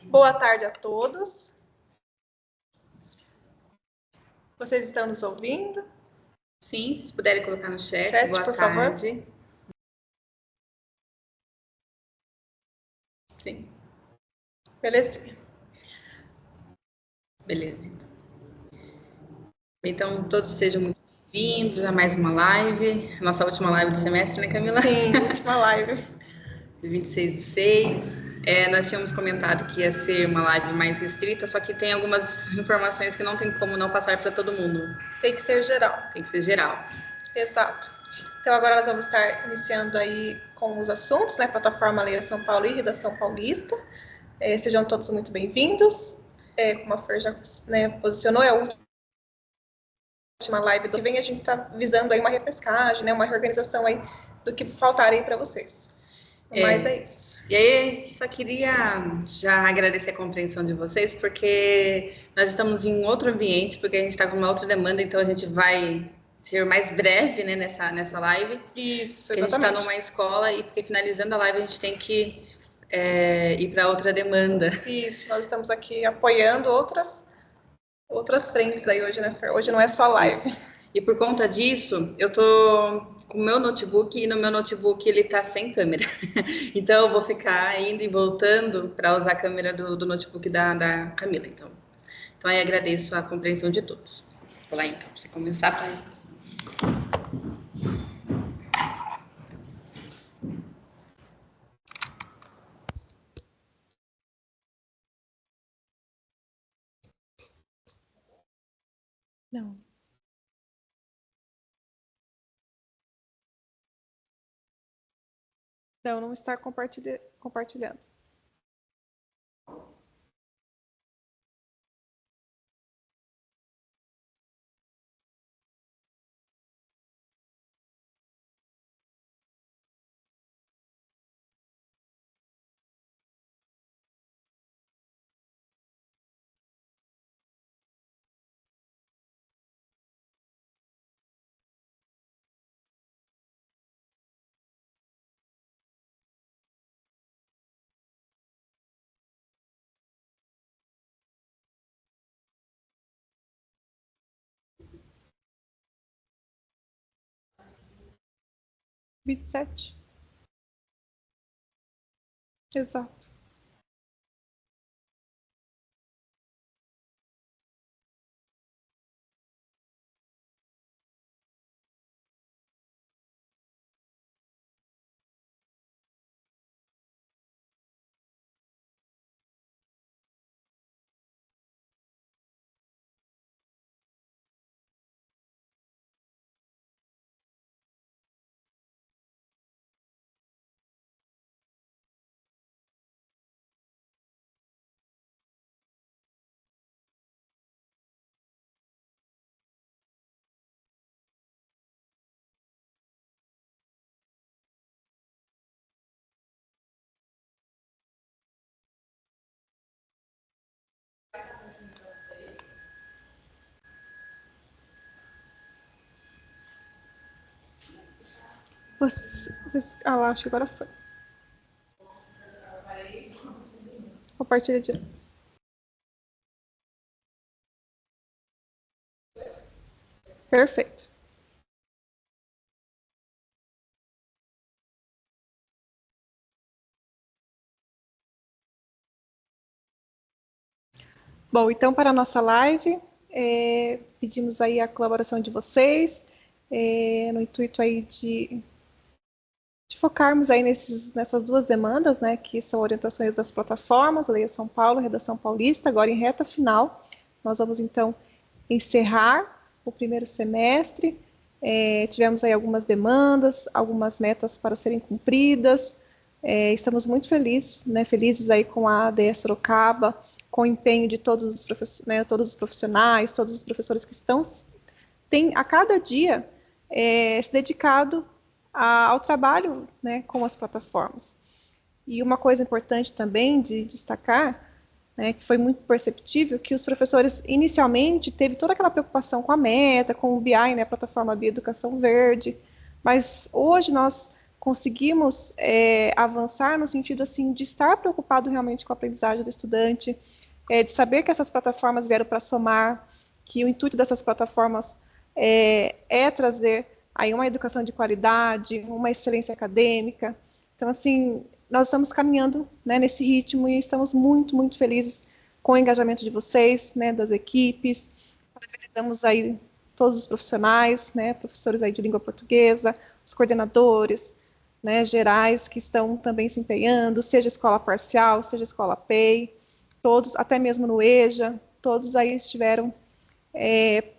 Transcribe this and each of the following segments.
Boa tarde a todos. Vocês estão nos ouvindo? Sim, se puderem colocar no chat. Boa por tarde. Favor. Sim. Beleza. Beleza, então. Então, todos sejam muito bem-vindos a mais uma live. Nossa última live do semestre, né, Camila? Sim, última live. 26/6. Nós tínhamos comentado que ia ser uma live mais restrita, só que tem algumas informações que não tem como não passar para todo mundo. Tem que ser geral. Tem que ser geral. Exato. Então, agora nós vamos estar iniciando aí com os assuntos, né? Plataforma Leia São Paulo e Redação Paulista. Sejam todos muito bem-vindos. Como a Fer já posicionou, é a última live do que vem, a gente está visando aí uma refrescagem, né? Uma reorganização aí do que faltar aí para vocês. Mas é isso. E aí, só queria já agradecer a compreensão de vocês, porque nós estamos em um outro ambiente, porque a gente está com uma outra demanda, então a gente vai ser mais breve, né, nessa live. Isso, exatamente. A gente está numa escola e porque finalizando a live a gente tem que ir para outra demanda. Isso, nós estamos aqui apoiando outras frentes aí hoje, né, Fer? Hoje não é só live. Isso. E por conta disso, eu tô com o meu notebook e no meu notebook ele tá sem câmera. Então eu vou ficar indo e voltando para usar a câmera do notebook da Camila. Então aí agradeço a compreensão de todos. Vou lá então, para você começar para isso. Não. Não está compartilhando. Exato. Acho que agora foi. Compartilha de. Perfeito. Bom, então para a nossa live, pedimos aí a colaboração de vocês, no intuito aí de focarmos aí nessas duas demandas, né, que são orientações das plataformas, Leia São Paulo, Redação Paulista. Agora em reta final, nós vamos então encerrar o primeiro semestre. Tivemos aí algumas demandas, algumas metas para serem cumpridas. Estamos muito felizes aí com a ADE Sorocaba, com o empenho de todos os profissionais, todos os professores que têm a cada dia se dedicado ao trabalho, né, com as plataformas. E uma coisa importante também de destacar, né, que foi muito perceptível, que os professores inicialmente teve toda aquela preocupação com a meta, com o BI, né, a plataforma Bioeducação Verde, mas hoje nós conseguimos avançar no sentido assim de estar preocupado realmente com a aprendizagem do estudante, de saber que essas plataformas vieram para somar, que o intuito dessas plataformas é trazer aí uma educação de qualidade, uma excelência acadêmica. Então, assim, nós estamos caminhando, né, nesse ritmo e estamos muito, muito felizes com o engajamento de vocês, né, das equipes. Parabenizamos aí todos os profissionais, né, professores aí de língua portuguesa, os coordenadores, né, gerais que estão também se empenhando, seja escola parcial, seja escola PEI, todos, até mesmo no EJA, todos aí estiveram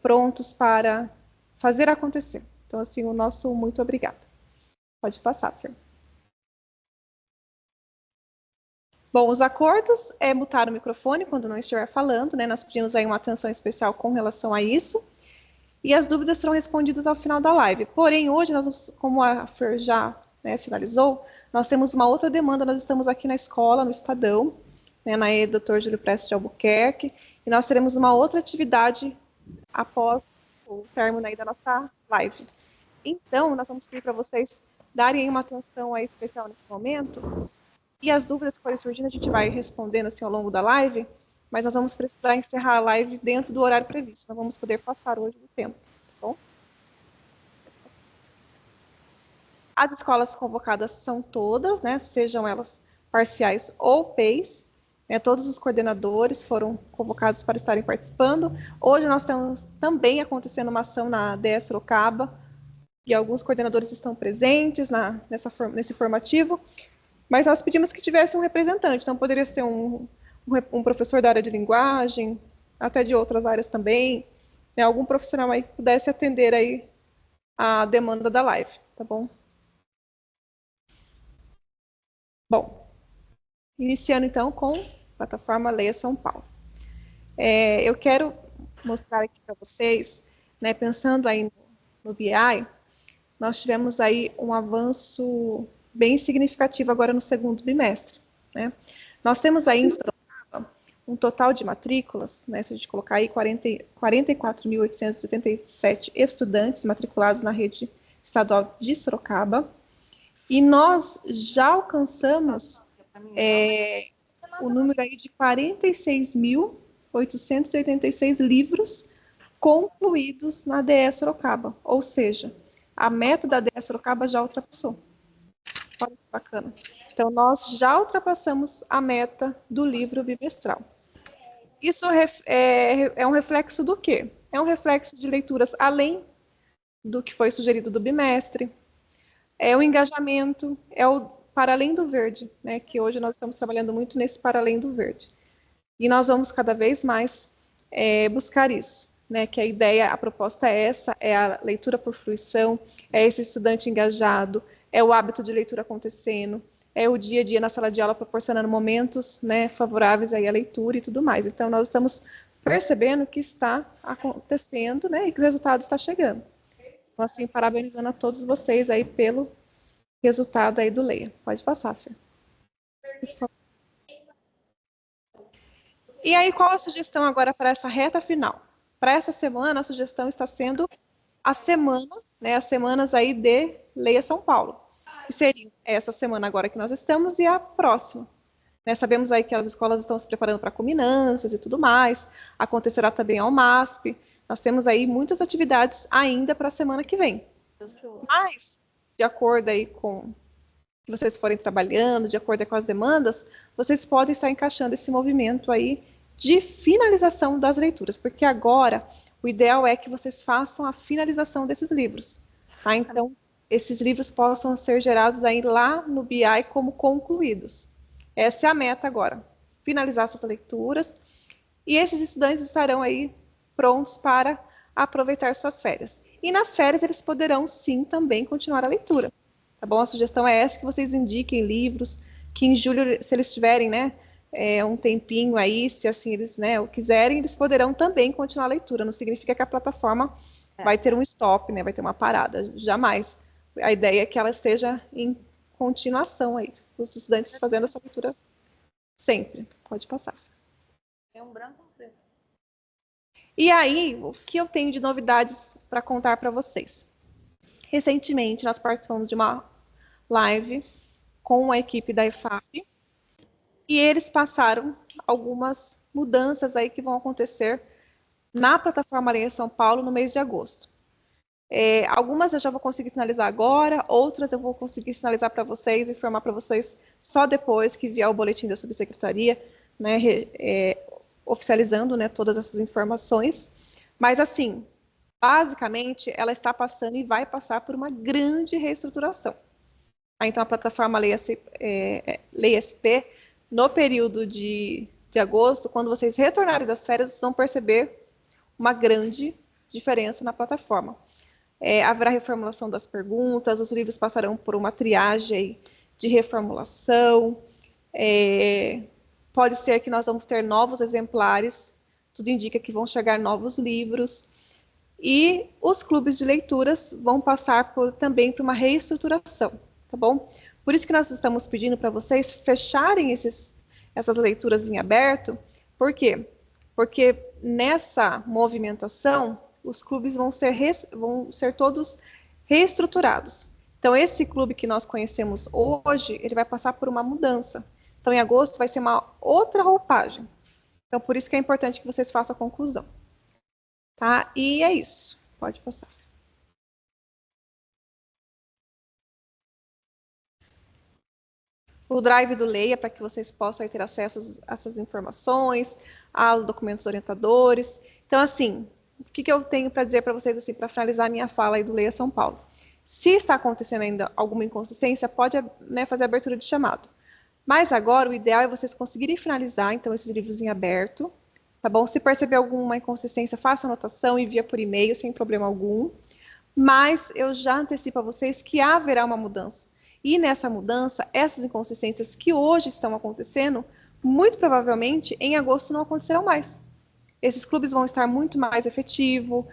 prontos para fazer acontecer. Então, assim, o nosso muito obrigada. Pode passar, Fer. Bom, os acordos é mutar o microfone quando não estiver falando, né? Nós pedimos aí uma atenção especial com relação a isso. E as dúvidas serão respondidas ao final da live. Porém, hoje, nós, como a Fer já sinalizou, nós temos uma outra demanda. Nós estamos aqui na escola, no Estadão, né, na Dr. Júlio Prestes de Albuquerque, e nós teremos uma outra atividade após o término aí da nossa live. Então, nós vamos pedir para vocês darem uma atenção aí especial nesse momento, e as dúvidas que forem surgindo, a gente vai respondendo assim ao longo da live, mas nós vamos precisar encerrar a live dentro do horário previsto. Não vamos poder passar hoje do tempo, tá bom? As escolas convocadas são todas, né, sejam elas parciais ou PEIs, né, todos os coordenadores foram convocados para estarem participando. Hoje nós temos também acontecendo uma ação na DS Sorocaba, e alguns coordenadores estão presentes nesse formativo, mas nós pedimos que tivesse um representante, então poderia ser um professor da área de linguagem, até de outras áreas também, né, algum profissional aí que pudesse atender aí a demanda da live, tá bom? Bom, iniciando então com a plataforma Leia São Paulo. Eu quero mostrar aqui para vocês, né, pensando aí no BI, nós tivemos aí um avanço bem significativo agora no segundo bimestre, né? Nós temos aí em Sorocaba um total de matrículas, né, se a gente colocar aí 44.877 estudantes matriculados na rede estadual de Sorocaba, e nós já alcançamos o número aí de 46.886 livros concluídos na DE Sorocaba, ou seja, a meta da DE Sorocaba já ultrapassou. Olha que bacana. Então, nós já ultrapassamos a meta do livro bimestral. Isso é um reflexo do quê? É um reflexo de leituras além do que foi sugerido do bimestre, é o engajamento, é o para além do verde, né, que hoje nós estamos trabalhando muito nesse para além do verde. E nós vamos cada vez mais buscar isso, né, que a ideia, a proposta é essa, é a leitura por fruição, é esse estudante engajado, é o hábito de leitura acontecendo, é o dia a dia na sala de aula proporcionando momentos, né, favoráveis aí à leitura e tudo mais. Então, nós estamos percebendo que está acontecendo, né, e que o resultado está chegando. Então, assim, parabenizando a todos vocês aí pelo resultado aí do Leia. Pode passar, Fê. E aí, qual a sugestão agora para essa reta final? Para essa semana, a sugestão está sendo a semana, né, as semanas aí de Leia São Paulo, que seria essa semana agora que nós estamos e a próxima. Né, sabemos aí que as escolas estão se preparando para culminâncias e tudo mais, acontecerá também ao MASP, nós temos aí muitas atividades ainda para a semana que vem. Mas, de acordo aí com que vocês forem trabalhando, de acordo com as demandas, vocês podem estar encaixando esse movimento aí de finalização das leituras, porque agora o ideal é que vocês façam a finalização desses livros, tá? Então, esses livros possam ser gerados aí lá no BI como concluídos. Essa é a meta agora, finalizar essas leituras, e esses estudantes estarão aí prontos para aproveitar suas férias. E nas férias eles poderão sim também continuar a leitura. Tá bom? A sugestão é essa, que vocês indiquem livros, que em julho, se eles tiverem, né, um tempinho aí, se assim eles, né, o quiserem, eles poderão também continuar a leitura. Não significa que a plataforma vai ter um stop, né, vai ter uma parada, jamais. A ideia é que ela esteja em continuação aí, os estudantes fazendo essa leitura sempre. Pode passar. É um branco ou preto? E aí, o que eu tenho de novidades para contar para vocês? Recentemente, nós participamos de uma live com a equipe da EFAP, e eles passaram algumas mudanças aí que vão acontecer na plataforma Leia São Paulo no mês de agosto. Algumas eu já vou conseguir finalizar agora, outras eu vou conseguir sinalizar para vocês, informar para vocês só depois que vier o boletim da subsecretaria, né, oficializando, né, todas essas informações. Mas, assim, basicamente, ela está passando e vai passar por uma grande reestruturação. Então, a plataforma Leia SP, no período de agosto, quando vocês retornarem das férias, vocês vão perceber uma grande diferença na plataforma. Haverá reformulação das perguntas, os livros passarão por uma triagem de reformulação, pode ser que nós vamos ter novos exemplares, tudo indica que vão chegar novos livros, e os clubes de leituras vão passar também por uma reestruturação, tá bom? Por isso que nós estamos pedindo para vocês fecharem essas leituras em aberto. Por quê? Porque nessa movimentação, os clubes vão ser todos reestruturados. Então, esse clube que nós conhecemos hoje, ele vai passar por uma mudança. Então, em agosto, vai ser uma outra roupagem. Então, por isso que é importante que vocês façam a conclusão. Tá? E é isso. Pode passar. O Drive do Leia, para que vocês possam ter acesso a essas informações, aos documentos orientadores. Então, assim, o que eu tenho para dizer para vocês, assim, para finalizar a minha fala aí do Leia São Paulo? Se está acontecendo ainda alguma inconsistência, pode, né, fazer a abertura de chamado. Mas agora, o ideal é vocês conseguirem finalizar, então, esses livros em aberto, tá bom? Se perceber alguma inconsistência, faça anotação e envia por e-mail, sem problema algum. Mas eu já antecipo a vocês que haverá uma mudança. E nessa mudança, essas inconsistências que hoje estão acontecendo, muito provavelmente, em agosto não acontecerão mais. Esses clubes vão estar muito mais efetivos,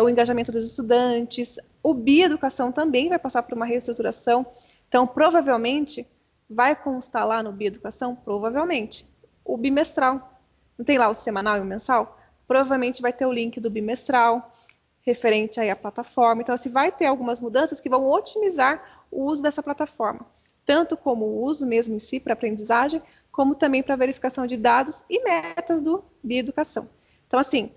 o engajamento dos estudantes, o Bioeducação também vai passar por uma reestruturação. Então, provavelmente, vai constar lá no Bioeducação, provavelmente, o bimestral. Não tem lá o semanal e o mensal? Provavelmente vai ter o link do bimestral, referente aí à plataforma. Então, assim, vai ter algumas mudanças que vão otimizar o uso dessa plataforma, tanto como o uso mesmo em si para aprendizagem, como também para verificação de dados e metas do Bioeducação. Então, assim,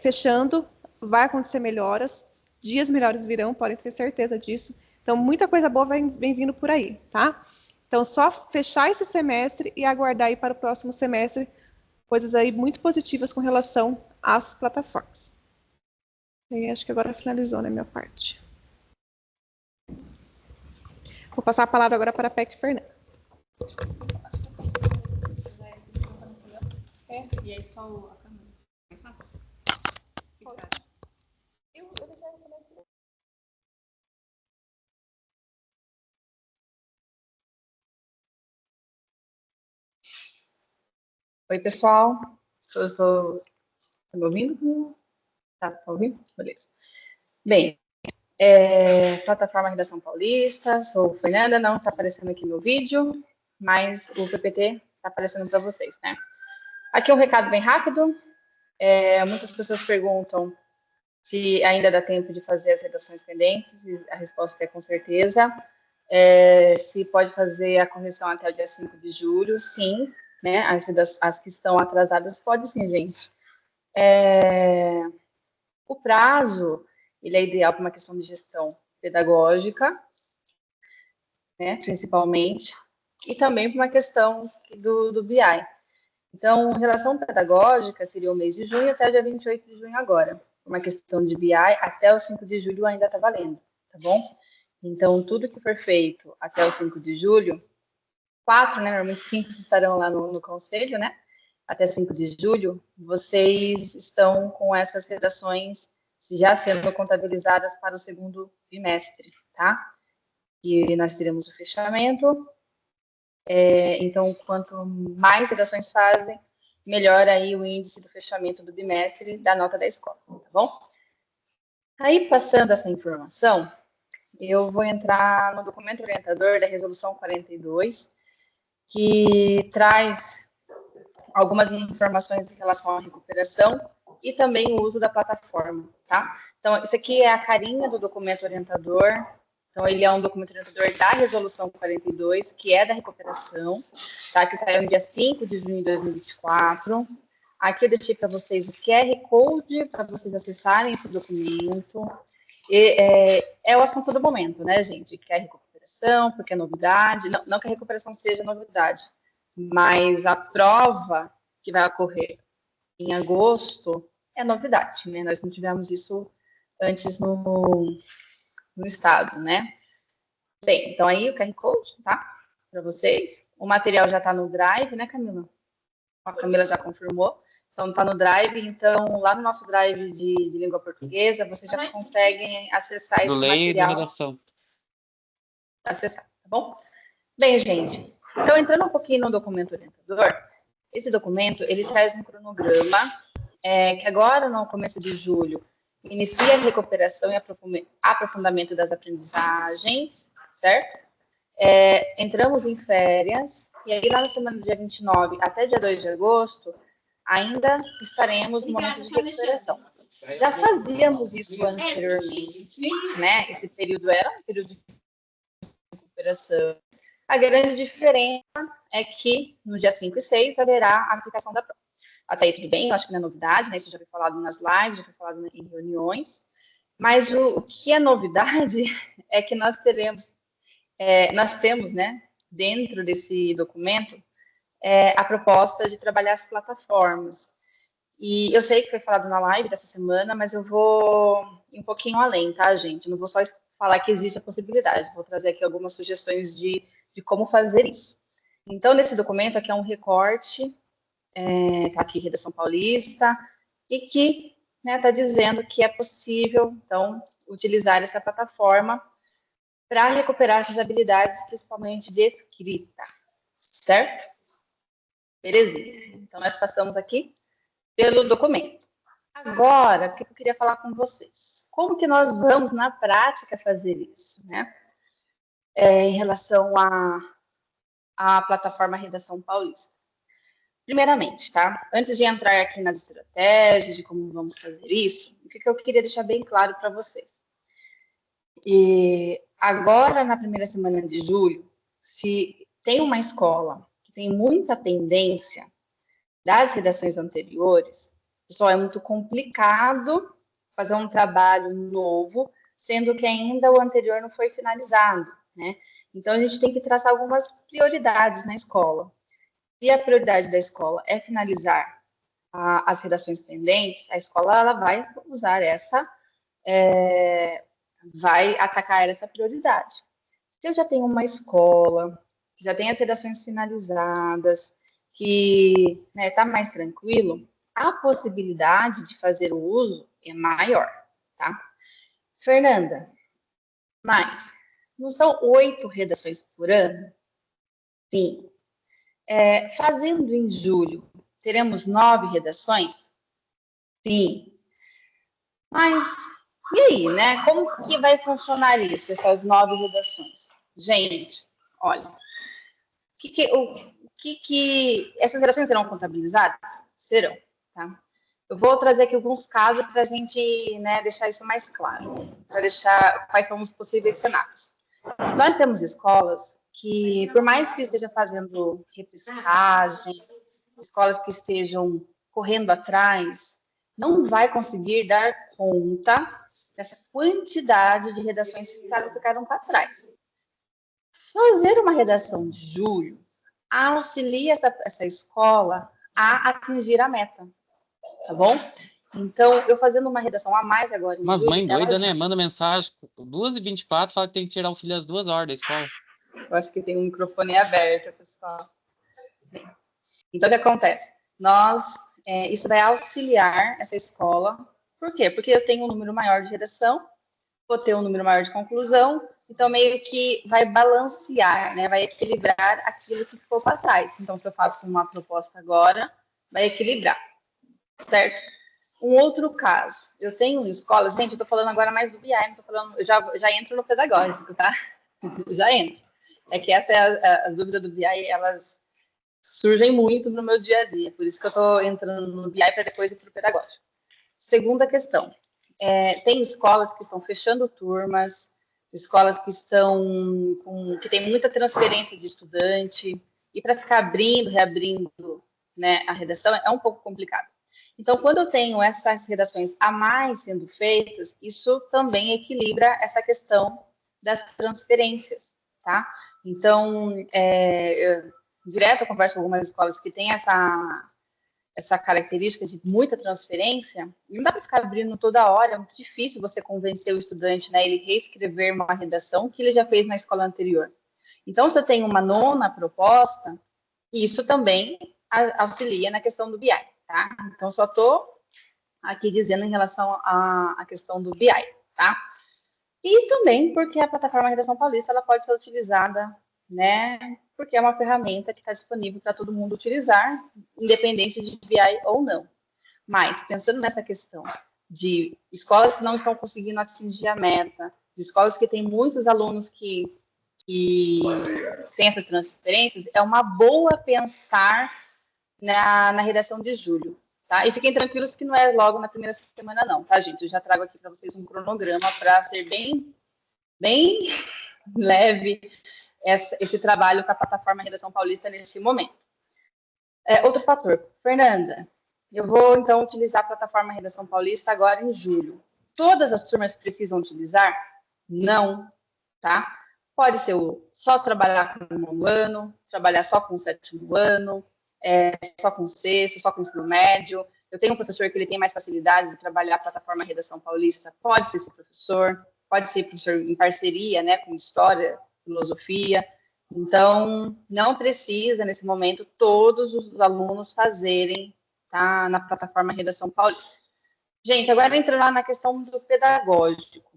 fechando, vai acontecer melhoras, dias melhores virão, podem ter certeza disso. Então, muita coisa boa vem vindo por aí, tá? Então, só fechar esse semestre e aguardar aí para o próximo semestre coisas aí muito positivas com relação às plataformas. E acho que agora finalizou, né, minha parte. Vou passar a palavra agora para a PEC Fernanda. E aí só a câmera. Mais fácil? Oi, pessoal. Estão me ouvindo? Tá ouvindo? Beleza. Bem, plataforma Redação Paulista, sou Fernanda, não está aparecendo aqui no vídeo, mas o PPT está aparecendo para vocês, né? Aqui um recado bem rápido. Muitas pessoas perguntam se ainda dá tempo de fazer as redações pendentes, e a resposta é com certeza. Se pode fazer a correção até o dia 5 de julho, sim, né? As que estão atrasadas, pode sim, gente. O prazo, ele é ideal para uma questão de gestão pedagógica, né, principalmente, e também para uma questão do BI. Então, relação pedagógica seria o mês de junho até o dia 28 de junho agora. Uma questão de BI até o 5 de julho ainda está valendo, tá bom? Então, tudo que for feito até o 5 de julho, 4, né, normalmente 5 estarão lá no conselho, né? Até 5 de julho, vocês estão com essas redações já sendo contabilizadas para o segundo trimestre, tá? E nós teremos o fechamento. Então, quanto mais redações fazem, melhor aí o índice do fechamento do bimestre da nota da escola, tá bom? Aí, passando essa informação, eu vou entrar no documento orientador da Resolução 42, que traz algumas informações em relação à recuperação e também o uso da plataforma, tá? Então, isso aqui é a carinha do documento orientador. Então, ele é um documento orientador da Resolução 42, que é da recuperação, tá? Que saiu no dia 5 de junho de 2024. Aqui eu deixei para vocês o QR Code para vocês acessarem esse documento. É o assunto do momento, né, gente? Que é a recuperação, porque é novidade. Não que a recuperação seja novidade, mas a prova que vai ocorrer em agosto é novidade, né? Nós não tivemos isso antes no estado, né? Bem, então aí o QR Code, tá? Para vocês. O material já está no Drive, né, Camila? A Camila já confirmou. Então, está no Drive. Então, lá no nosso Drive de língua portuguesa, vocês já conseguem acessar Do esse lei e do material. redação. Acessar, tá bom? Bem, gente. Então, entrando um pouquinho no documento orientador, esse documento, ele traz um cronograma que agora, no começo de julho, inicia a recuperação e aprofundamento das aprendizagens, certo? Entramos em férias, e aí lá na semana do dia 29 até dia 2 de agosto, ainda estaremos no momento de recuperação. Já fazíamos isso anteriormente, né? Esse período era um período de recuperação. A grande diferença é que no dia 5 e 6 haverá a aplicação da prova. Até aí tudo bem, eu acho que não é novidade, né? Isso já foi falado nas lives, já foi falado em reuniões. Mas o que é novidade é que nós temos, né, dentro desse documento, a proposta de trabalhar as plataformas. E eu sei que foi falado na live dessa semana, mas eu vou ir um pouquinho além, tá, gente? Eu não vou só falar que existe a possibilidade, vou trazer aqui algumas sugestões de como fazer isso. Então, nesse documento aqui é um recorte, tá aqui Redação Paulista, e que está dizendo que é possível, então, utilizar essa plataforma para recuperar essas habilidades, principalmente de escrita, certo? Belezinha. Então, nós passamos aqui pelo documento. Agora, o que eu queria falar com vocês? Como que nós vamos, na prática, fazer isso, né? Em relação à plataforma Redação Paulista. Primeiramente, tá? Antes de entrar aqui nas estratégias de como vamos fazer isso, o que eu queria deixar bem claro para vocês. E agora, na primeira semana de julho, se tem uma escola que tem muita pendência das redações anteriores, pessoal, é muito complicado fazer um trabalho novo, sendo que ainda o anterior não foi finalizado, né? Então, a gente tem que traçar algumas prioridades na escola. Se a prioridade da escola é finalizar as redações pendentes, a escola ela vai usar vai atacar essa prioridade. Se eu já tenho uma escola, que já tem as redações finalizadas, que está mais tranquilo, a possibilidade de fazer o uso é maior, tá? Fernanda, mas não são 8 redações por ano? Sim. Fazendo em julho, teremos 9 redações? Sim. Mas, e aí, né? Como que vai funcionar isso, essas 9 redações? Gente, olha, essas redações serão contabilizadas? Serão, tá? Eu vou trazer aqui alguns casos para a gente, né, deixar isso mais claro, para deixar quais são os possíveis cenários. Nós temos escolas que, por mais que esteja fazendo repescagem, escolas que estejam correndo atrás, não vai conseguir dar conta dessa quantidade de redações que ficaram para trás. Fazer uma redação de julho auxilia essa escola a atingir a meta, tá bom? Então, eu fazendo uma redação a mais agora em Umas julho... mãe doida, né? Manda mensagem, 2h24, fala que tem que tirar o filho às 2 horas da escola. Eu acho que tem um microfone aberto, pessoal. Então, o que acontece? Isso vai auxiliar essa escola. Por quê? Porque eu tenho um número maior de redação, vou ter um número maior de conclusão, então meio que vai balancear, né? Vai equilibrar aquilo que ficou para trás. Então, se eu faço uma proposta agora, vai equilibrar, certo? Um outro caso, eu tenho escolas, gente, eu estou falando agora mais do BI, não estou falando, eu já entro no pedagógico, tá? Já entro. É que essa é a dúvida do BI, elas surgem muito no meu dia a dia, por isso que eu estou entrando no BI para depois ir para o pedagógico. Segunda questão, tem escolas que estão fechando turmas, escolas que estão que tem muita transferência de estudante, e para ficar abrindo, reabrindo, né, a redação é um pouco complicado. Então, quando eu tenho essas redações a mais sendo feitas, isso também equilibra essa questão das transferências, tá? Então, direto eu converso com algumas escolas que têm essa característica de muita transferência, e não dá para ficar abrindo toda hora, é muito difícil você convencer o estudante, né, ele reescrever uma redação que ele já fez na escola anterior. Então, se eu tenho uma nona proposta, isso também auxilia na questão do BI, tá? Então, só estou aqui dizendo em relação à questão do BI, tá? E também porque a plataforma Redação Paulista, ela pode ser utilizada, né, porque é uma ferramenta que está disponível para todo mundo utilizar, independente de BI ou não. Mas, pensando nessa questão de escolas que não estão conseguindo atingir a meta, de escolas que têm muitos alunos que têm essas transferências, é uma boa pensar na redação de julho, tá? E fiquem tranquilos que não é logo na primeira semana, não, tá, gente? Eu já trago aqui para vocês um cronograma para ser bem leve esse trabalho com a plataforma Redação Paulista nesse momento. Outro fator, Fernanda, eu vou, então, utilizar a plataforma Redação Paulista agora em julho. Todas as turmas precisam utilizar? Não, tá? Pode ser só trabalhar com o nono ano, trabalhar só com o sétimo ano, só com o sexto, só com o ensino médio. Eu tenho um professor que ele tem mais facilidade de trabalhar a plataforma Redação Paulista, pode ser esse professor, pode ser professor em parceria, né, com história, filosofia. Então, não precisa, nesse momento, todos os alunos fazerem, tá, na plataforma Redação Paulista. Gente, agora entrando lá na questão do pedagógico.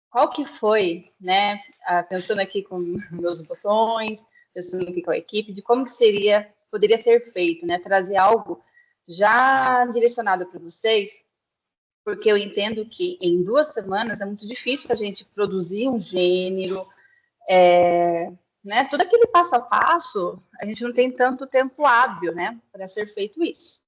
Qual que foi, né, pensando aqui com meus botões, pensando aqui com a equipe, de como que poderia ser feito, né, trazer algo já direcionado para vocês, porque eu entendo que em 2 semanas é muito difícil a gente produzir um gênero, né, tudo aquele passo a passo, a gente não tem tanto tempo hábil, né, para ser feito isso.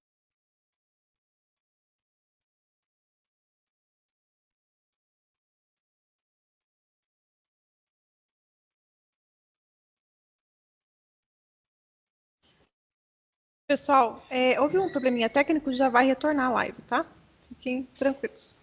Pessoal, houve um probleminha técnico, já vai retornar a live, tá? Fiquem tranquilos.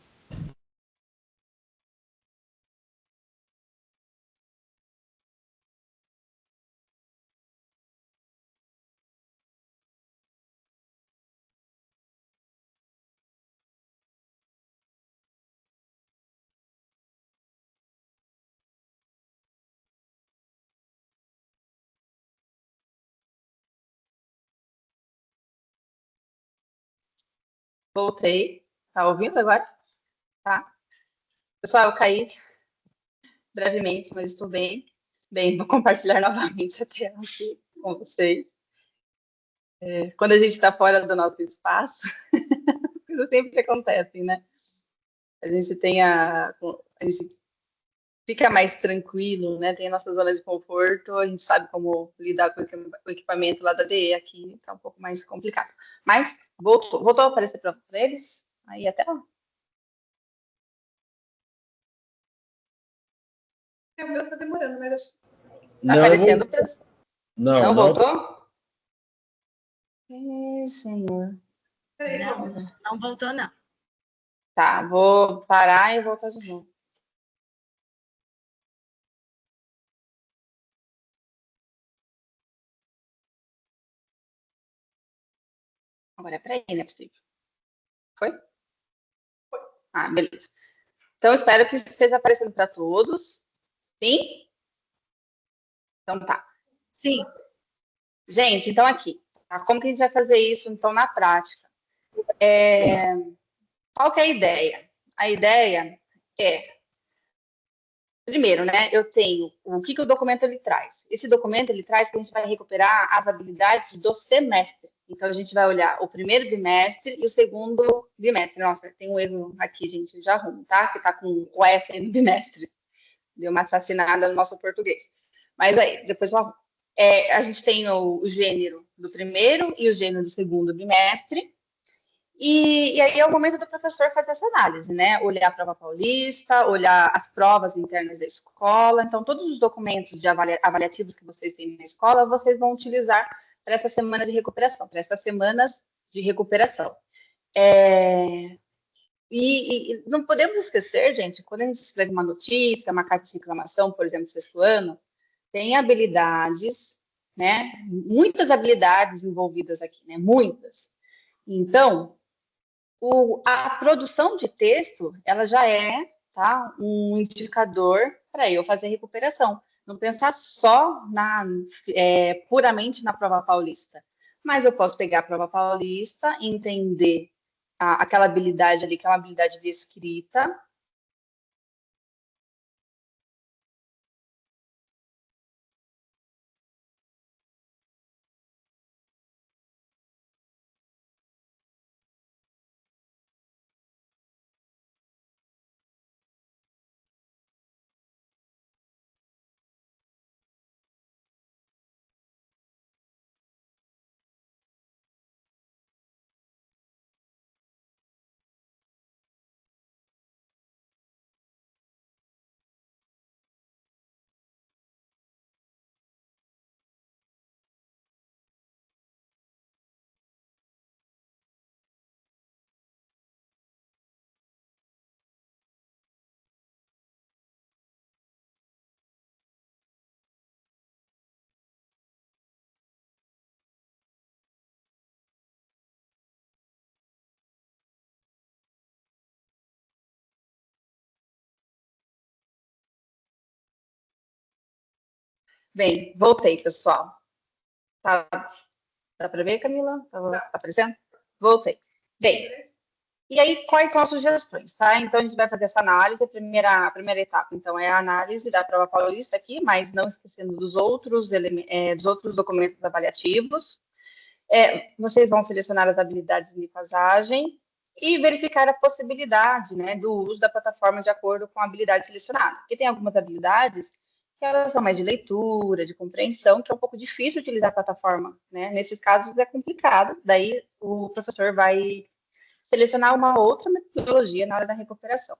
Voltei. Tá ouvindo agora? Tá. Pessoal, eu caí brevemente, mas estou bem. Bem, vou compartilhar novamente a tela aqui com vocês. Quando a gente está fora do nosso espaço, coisas sempre acontecem, né? A gente fica mais tranquilo, né? Tem a nossa zona de conforto, a gente sabe como lidar com o equipamento lá da DE, aqui está um pouco mais complicado. Mas voltou a aparecer para eles, aí até lá. O meu está demorando, mas acho que tá aparecendo. Não voltou? Senhor. Não voltou, não. Tá, vou parar e voltar de novo. Agora é para aí, né, possível? Foi? Foi. Ah, beleza. Então, espero que esteja aparecendo para todos. Sim? Então, tá. Sim. Gente, então aqui. Tá? Como que a gente vai fazer isso, então, na prática? Qual que é a ideia? A ideia é, primeiro, né, eu tenho o que o documento ele traz. Esse documento ele traz que a gente vai recuperar as habilidades do semestre. Então, a gente vai olhar o primeiro bimestre e o segundo bimestre. Nossa, tem um erro aqui, gente, eu já arrumo, tá? Que tá com o S aí no bimestre. Deu uma assassinada no nosso português. Mas aí, depois eu arrumo. A gente tem o gênero do primeiro e o gênero do segundo bimestre. E aí é o momento do professor fazer essa análise, né? Olhar a prova paulista, olhar as provas internas da escola. Então, todos os documentos de avaliativos que vocês têm na escola, vocês vão utilizar para essa semana de recuperação, para essas semanas de recuperação. E não podemos esquecer, gente, quando a gente escreve uma notícia, uma carta de reclamação, por exemplo, sexto ano, tem habilidades, né? Muitas habilidades envolvidas aqui, né? Muitas. Então, a produção de texto, ela já é, tá, um indicador para eu fazer recuperação. Não pensar só puramente na prova paulista. Mas eu posso pegar a prova paulista, entender aquela habilidade ali, que é uma habilidade de escrita. Bem, voltei, pessoal. Tá, dá para ver, Camila? Tá aparecendo? Voltei. Bem, e aí, quais são as sugestões, tá? Então, a gente vai fazer essa análise, a primeira etapa, então, é a análise da prova paulista aqui, mas não esquecendo dos outros documentos avaliativos. Vocês vão selecionar as habilidades de passagem e verificar a possibilidade, né, do uso da plataforma de acordo com a habilidade selecionada. Porque tem algumas habilidades que elas são mais de leitura, de compreensão, que é um pouco difícil utilizar a plataforma, né? Nesses casos é complicado, daí o professor vai selecionar uma outra metodologia na hora da recuperação.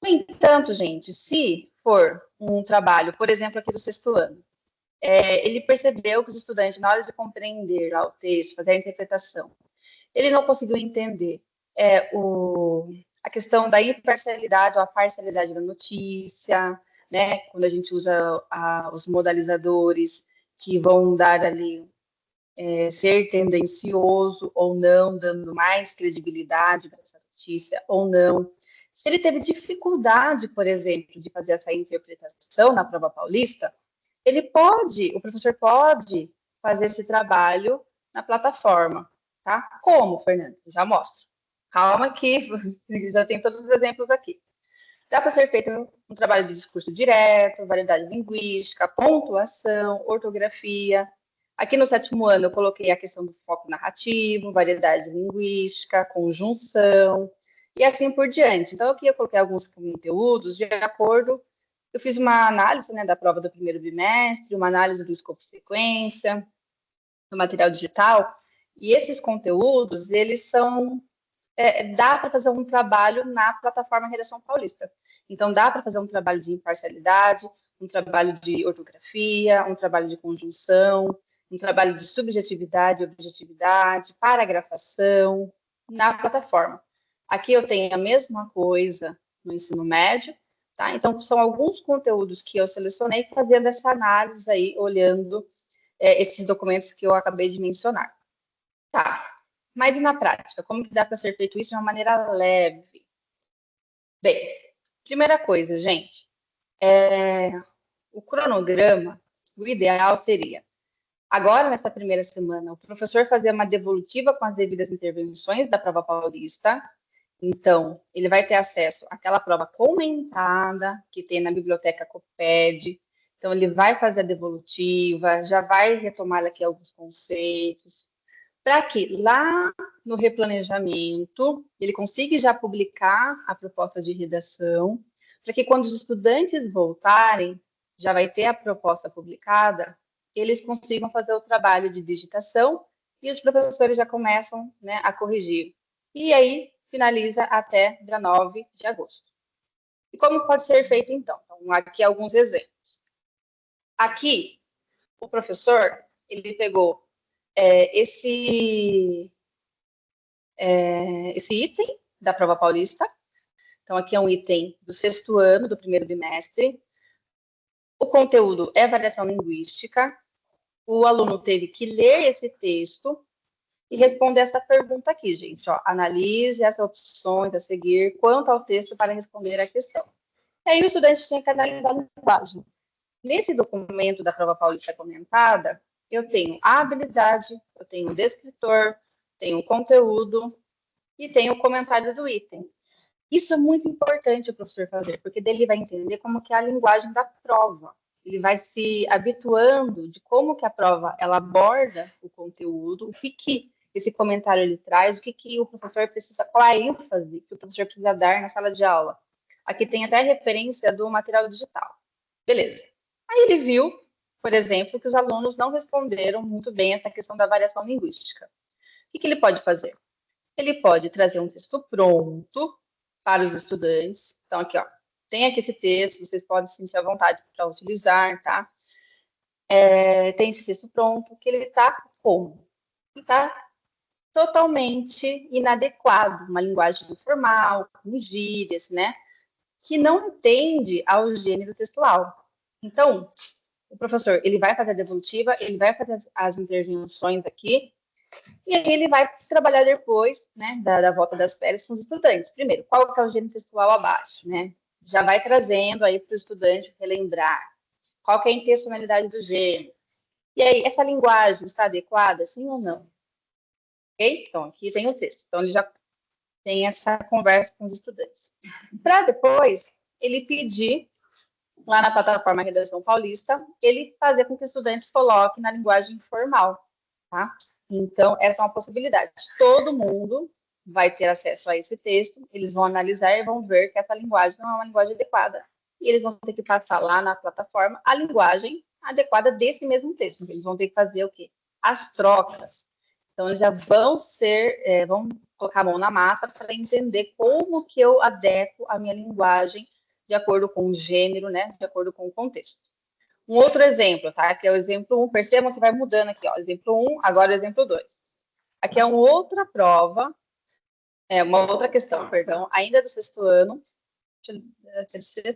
No entanto, gente, se for um trabalho, por exemplo, aqui do sexto ano, ele percebeu que os estudantes, na hora de compreender o texto, fazer a interpretação, ele não conseguiu entender a questão da imparcialidade ou a parcialidade da notícia, né? Quando a gente usa os modalizadores que vão dar ali ser tendencioso ou não, dando mais credibilidade para essa notícia ou não. Se ele teve dificuldade, por exemplo, de fazer essa interpretação na prova paulista, o professor pode fazer esse trabalho na plataforma, tá? Como, Fernando? Já mostro. Calma que já tem todos os exemplos aqui. Dá para ser feito um trabalho de discurso direto, variedade linguística, pontuação, ortografia. Aqui no sétimo ano eu coloquei a questão do foco narrativo, variedade linguística, conjunção, e assim por diante. Então, aqui eu coloquei alguns conteúdos de acordo. Eu fiz uma análise, né, da prova do primeiro bimestre, uma análise do escopo sequência, do material digital, e esses conteúdos, eles são... dá para fazer um trabalho na plataforma Redação Paulista. Então, dá para fazer um trabalho de imparcialidade, um trabalho de ortografia, um trabalho de conjunção, um trabalho de subjetividade, objetividade, paragrafação, na plataforma. Aqui eu tenho a mesma coisa no ensino médio, tá? Então, são alguns conteúdos que eu selecionei fazendo essa análise aí, olhando esses documentos que eu acabei de mencionar. Tá, mas e na prática? Como que dá para ser feito isso de uma maneira leve? Bem, primeira coisa, gente, o cronograma, o ideal seria, agora, nessa primeira semana, o professor fazer uma devolutiva com as devidas intervenções da prova paulista. Então, ele vai ter acesso àquela prova comentada que tem na biblioteca Coped. Então, ele vai fazer a devolutiva, já vai retomar aqui alguns conceitos, para que lá no replanejamento ele consiga já publicar a proposta de redação, para que quando os estudantes voltarem, já vai ter a proposta publicada, eles consigam fazer o trabalho de digitação e os professores já começam, né, a corrigir e aí finaliza até dia 9 de agosto. E como pode ser feito, então? Então, aqui alguns exemplos. Aqui, o professor, ele pegou esse item da prova paulista. Então, aqui é um item do 6º ano, do 1º bimestre. O conteúdo é avaliação linguística. O aluno teve que ler esse texto e responder essa pergunta aqui, gente. Ó, analise as opções a seguir quanto ao texto para responder a questão. E aí o estudante tinha que analisar a linguagem. Nesse documento da prova paulista comentada, eu tenho a habilidade, eu tenho o descritor, tenho o conteúdo e tenho o comentário do item. Isso é muito importante o professor fazer, porque daí ele vai entender como que é a linguagem da prova. Ele vai se habituando de como que a prova ela aborda o conteúdo, o que esse comentário ele traz, o que o professor precisa, qual a ênfase que o professor precisa dar na sala de aula. Aqui tem até referência do material digital. Beleza. Aí ele viu, por exemplo, que os alunos não responderam muito bem essa questão da variação linguística. O que ele pode fazer? Ele pode trazer um texto pronto para os estudantes. Então, aqui, ó, tem aqui esse texto, vocês podem se sentir à vontade para utilizar, tá? Tem esse texto pronto, que ele está como? Ele está totalmente inadequado, uma linguagem informal, com gírias, né? Que não atende ao gênero textual. Então, o professor, ele vai fazer a devolutiva, ele vai fazer as intervenções aqui, e aí ele vai trabalhar depois, né, da volta das férias com os estudantes. Primeiro, qual que é o gênero textual abaixo, né? Já vai trazendo aí para o estudante relembrar qual que é a intencionalidade do gênero. E aí, essa linguagem está adequada, sim ou não? Ok? Então, aqui tem o texto. Então, ele já tem essa conversa com os estudantes. Para depois, ele pedir, lá na plataforma Redação Paulista, ele fazer com que os estudantes coloquem na linguagem informal, tá? Então, essa é uma possibilidade. Todo mundo vai ter acesso a esse texto, eles vão analisar e vão ver que essa linguagem não é uma linguagem adequada. E eles vão ter que passar lá na plataforma a linguagem adequada desse mesmo texto. Eles vão ter que fazer o quê? As trocas. Então, eles já vão vão colocar a mão na massa para entender como que eu adequo a minha linguagem de acordo com o gênero, né? De acordo com o contexto. Um outro exemplo, tá? Que é o exemplo 1. Percebam que vai mudando aqui, ó. Exemplo 1, agora exemplo 2. Aqui é uma outra prova, uma outra questão, perdão, ainda do 6º ano.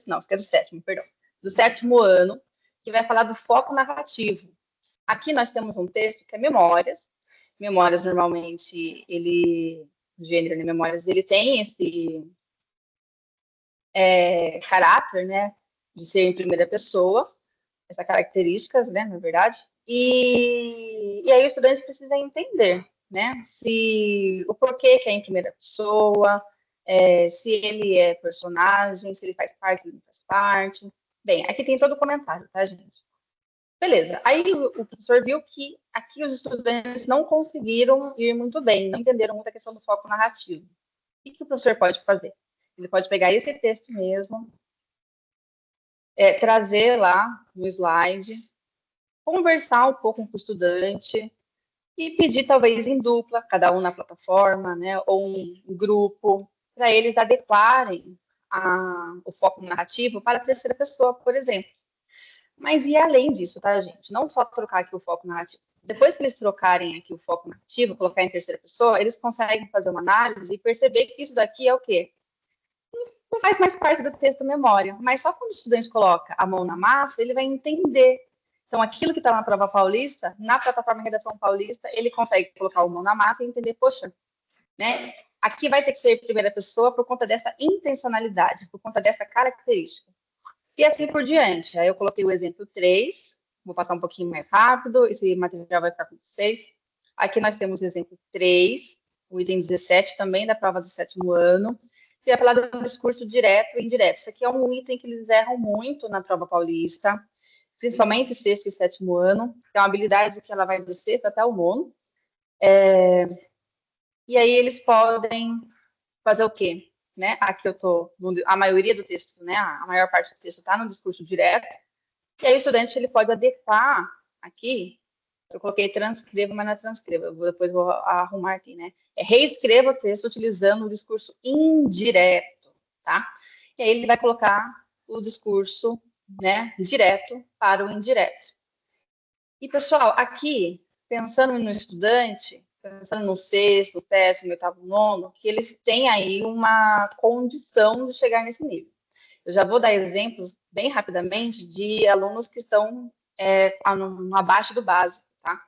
Não, acho que é do 7º, perdão. Do 7º ano, que vai falar do foco narrativo. Aqui nós temos um texto que é memórias. Memórias, normalmente, o gênero de memórias, ele tem esse caráter, né, de ser em primeira pessoa, essas características, né, na verdade, e aí o estudante precisa entender, né, o porquê que é em primeira pessoa, se ele é personagem, se ele faz parte, ele não faz parte. Bem, aqui tem todo o comentário, tá, gente? Beleza, aí o professor viu que aqui os estudantes não conseguiram ir muito bem, não entenderam muito a questão do foco narrativo. O que o professor pode fazer? Ele pode pegar esse texto mesmo, trazer lá no slide, conversar um pouco com o estudante e pedir, talvez, em dupla, cada um na plataforma, né, ou em grupo, para eles adequarem o foco narrativo para a terceira pessoa, por exemplo. Mas e além disso, tá, gente? Não só trocar aqui o foco narrativo. Depois que eles trocarem aqui o foco narrativo, colocar em terceira pessoa, eles conseguem fazer uma análise e perceber que isso daqui é o quê? Não faz mais parte do texto memória, mas só quando o estudante coloca a mão na massa, ele vai entender. Então, aquilo que está na prova paulista, na plataforma Redação Paulista, ele consegue colocar a mão na massa e entender, poxa, né? Aqui vai ter que ser em primeira pessoa por conta dessa intencionalidade, por conta dessa característica. E assim por diante. Aí eu coloquei o exemplo 3, vou passar um pouquinho mais rápido, esse material vai ficar com vocês. Aqui nós temos o exemplo 3, o item 17, também da prova do 7º ano, que vai falar do discurso direto e indireto. Isso aqui é um item que eles erram muito na prova paulista, principalmente 6º e 7º ano, que é uma habilidade que ela vai do 6º até o 9º. E aí eles podem fazer o quê? Né? Aqui eu tô, a maioria do texto, né? A maior parte do texto está no discurso direto, e aí o estudante ele pode adequar aqui Eu coloquei transcreva, mas não é transcreva. Depois vou arrumar aqui, né? É reescreva o texto utilizando o discurso indireto, tá? E aí ele vai colocar o discurso, né, direto para o indireto. E, pessoal, aqui, pensando no estudante, pensando no sexto, sétimo, oitavo, nono, que eles têm aí uma condição de chegar nesse nível. Eu já vou dar exemplos bem rapidamente de alunos que estão abaixo do básico, tá?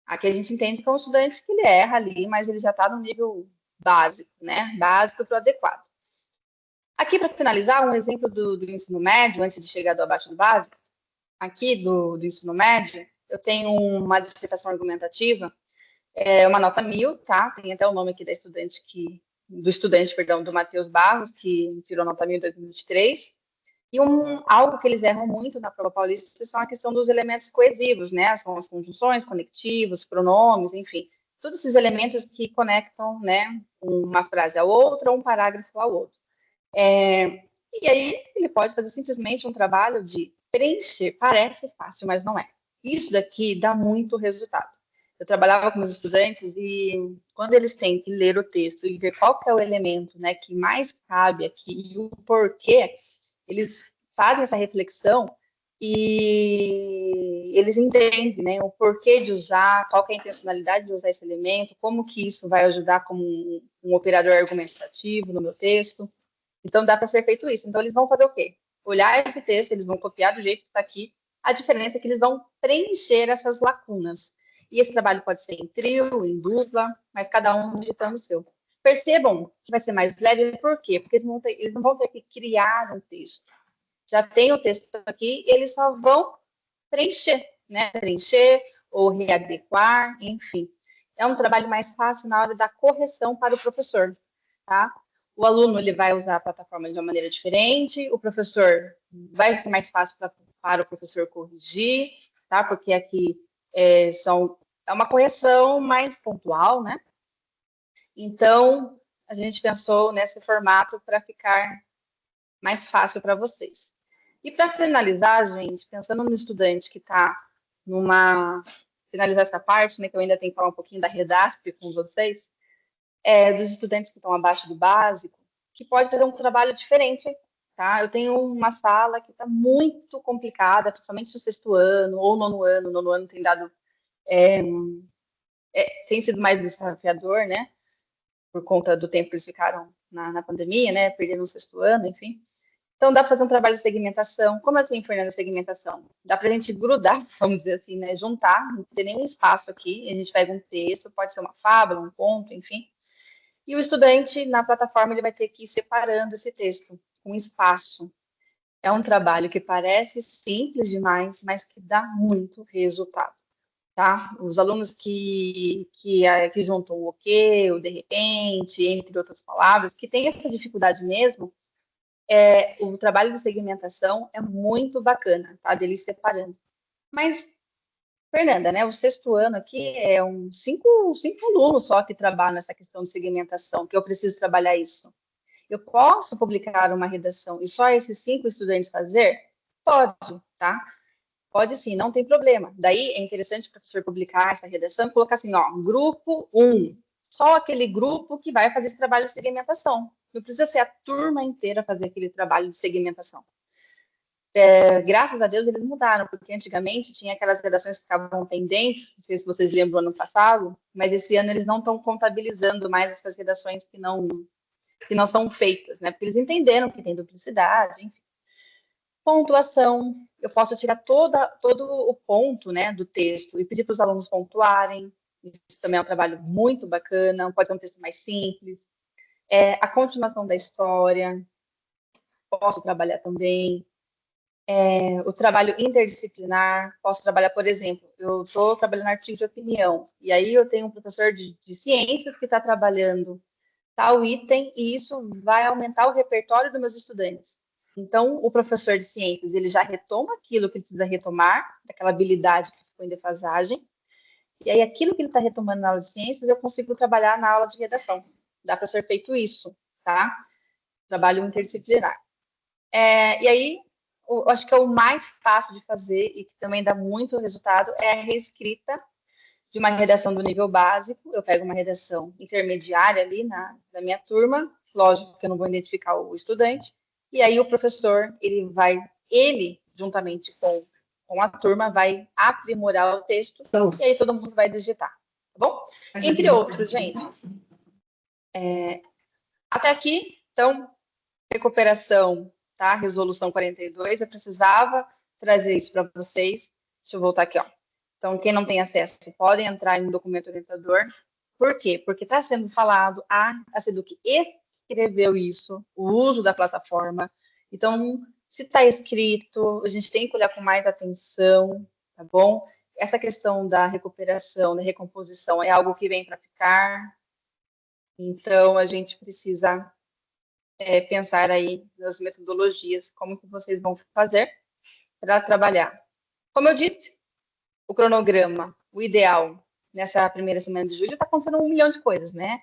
Aqui a gente entende que é um estudante que ele erra ali, mas ele já está no nível básico, né? Básico para o adequado. Aqui, para finalizar, um exemplo do ensino médio, antes de chegar do abaixo do básico, aqui do ensino médio, eu tenho uma dissertação argumentativa, uma nota 1000, tá? Tem até o nome aqui do estudante, do Matheus Barros, que tirou nota 1000 em 2023. E algo que eles erram muito na prova paulista são a questão dos elementos coesivos, né? São as conjunções, conectivos, pronomes, enfim. Todos esses elementos que conectam, né, uma frase à outra, ou um parágrafo ao outro. E aí ele pode fazer simplesmente um trabalho de preencher. Parece fácil, mas não é. Isso daqui dá muito resultado. Eu trabalhava com meus estudantes e quando eles têm que ler o texto e ver qual que é o elemento, né, que mais cabe aqui e o porquê, eles fazem essa reflexão e eles entendem, né, o porquê de usar, qual que é a intencionalidade de usar esse elemento, como que isso vai ajudar como um operador argumentativo no meu texto. Então, dá para ser feito isso. Então, eles vão fazer o quê? Olhar esse texto, eles vão copiar do jeito que está aqui. A diferença é que eles vão preencher essas lacunas. E esse trabalho pode ser em trio, em dupla, mas cada um digitando o seu. Percebam que vai ser mais leve, por quê? Porque eles não vão ter que criar um texto. Já tem o texto aqui, eles só vão preencher, né? Preencher ou readequar, enfim. É um trabalho mais fácil na hora da correção para o professor, tá? O aluno ele vai usar a plataforma de uma maneira diferente, o professor vai ser mais fácil para o professor corrigir, tá? Porque aqui é uma correção mais pontual, né? Então, a gente pensou nesse formato para ficar mais fácil para vocês. E para finalizar, gente, pensando no estudante que está finalizar essa parte, né, que eu ainda tenho que falar um pouquinho da Redasp com vocês, dos estudantes que estão abaixo do básico, que pode fazer um trabalho diferente, tá? Eu tenho uma sala que está muito complicada, principalmente no sexto ano ou nono ano. Nono ano tem dado tem sido mais desafiador, né? Por conta do tempo que eles ficaram na pandemia, né? Perderam o sexto ano, enfim. Então, dá para fazer um trabalho de segmentação. Como assim, Fernanda, segmentação? Dá para a gente grudar, vamos dizer assim, né? Juntar, não tem nenhum espaço aqui. A gente pega um texto, pode ser uma fábula, um conto, enfim. E o estudante, na plataforma, ele vai ter que ir separando esse texto com espaço. É um trabalho que parece simples demais, mas que dá muito resultado, tá? Os alunos que juntam o quê, o de repente, entre outras palavras, que tem essa dificuldade mesmo, o trabalho de segmentação é muito bacana, tá? Deles separando. Mas, Fernanda, né? O sexto ano aqui é cinco alunos só que trabalham nessa questão de segmentação, que eu preciso trabalhar isso. Eu posso publicar uma redação e só esses 5 estudantes fazer? Pode, tá? Pode sim, não tem problema. Daí é interessante o professor publicar essa redação e colocar assim, ó, grupo 1. Só aquele grupo que vai fazer esse trabalho de segmentação. Não precisa ser a turma inteira fazer aquele trabalho de segmentação. Graças a Deus eles mudaram, porque antigamente tinha aquelas redações que ficavam pendentes, não sei se vocês lembram ano passado, mas esse ano eles não estão contabilizando mais essas redações que não são feitas, né? Porque eles entenderam que tem duplicidade, enfim. Pontuação, eu posso tirar todo o ponto, né, do texto e pedir para os alunos pontuarem. Isso também é um trabalho muito bacana, pode ser um texto mais simples. A continuação da história, posso trabalhar também. O trabalho interdisciplinar, posso trabalhar, por exemplo, eu estou trabalhando artigo de opinião, e aí eu tenho um professor de ciências que está trabalhando tal item, e isso vai aumentar o repertório dos meus estudantes. Então, o professor de ciências, ele já retoma aquilo que ele precisa retomar, daquela habilidade que ficou em defasagem, e aí aquilo que ele está retomando na aula de ciências, eu consigo trabalhar na aula de redação. Dá para ser feito isso, tá? Trabalho interdisciplinar. E aí, acho que é o mais fácil de fazer e que também dá muito resultado, é a reescrita de uma redação do nível básico. Eu pego uma redação intermediária ali na minha turma, lógico que eu não vou identificar o estudante, e aí o professor, ele juntamente com a turma, vai aprimorar o texto, e aí todo mundo vai digitar, tá bom? Entre outros, gente. Até aqui, então, recuperação, tá? Resolução 42, eu precisava trazer isso para vocês. Deixa eu voltar aqui, ó. Então, quem não tem acesso, podem entrar no documento orientador. Por quê? Porque está sendo falado, a SEDUC escreveu isso, o uso da plataforma. Então, se está escrito, a gente tem que olhar com mais atenção, tá bom? Essa questão da recuperação, da recomposição, é algo que vem para ficar. Então, a gente precisa pensar aí nas metodologias, como que vocês vão fazer para trabalhar. Como eu disse, o cronograma, o ideal, nessa primeira semana de julho, está acontecendo 1 milhão de coisas, né?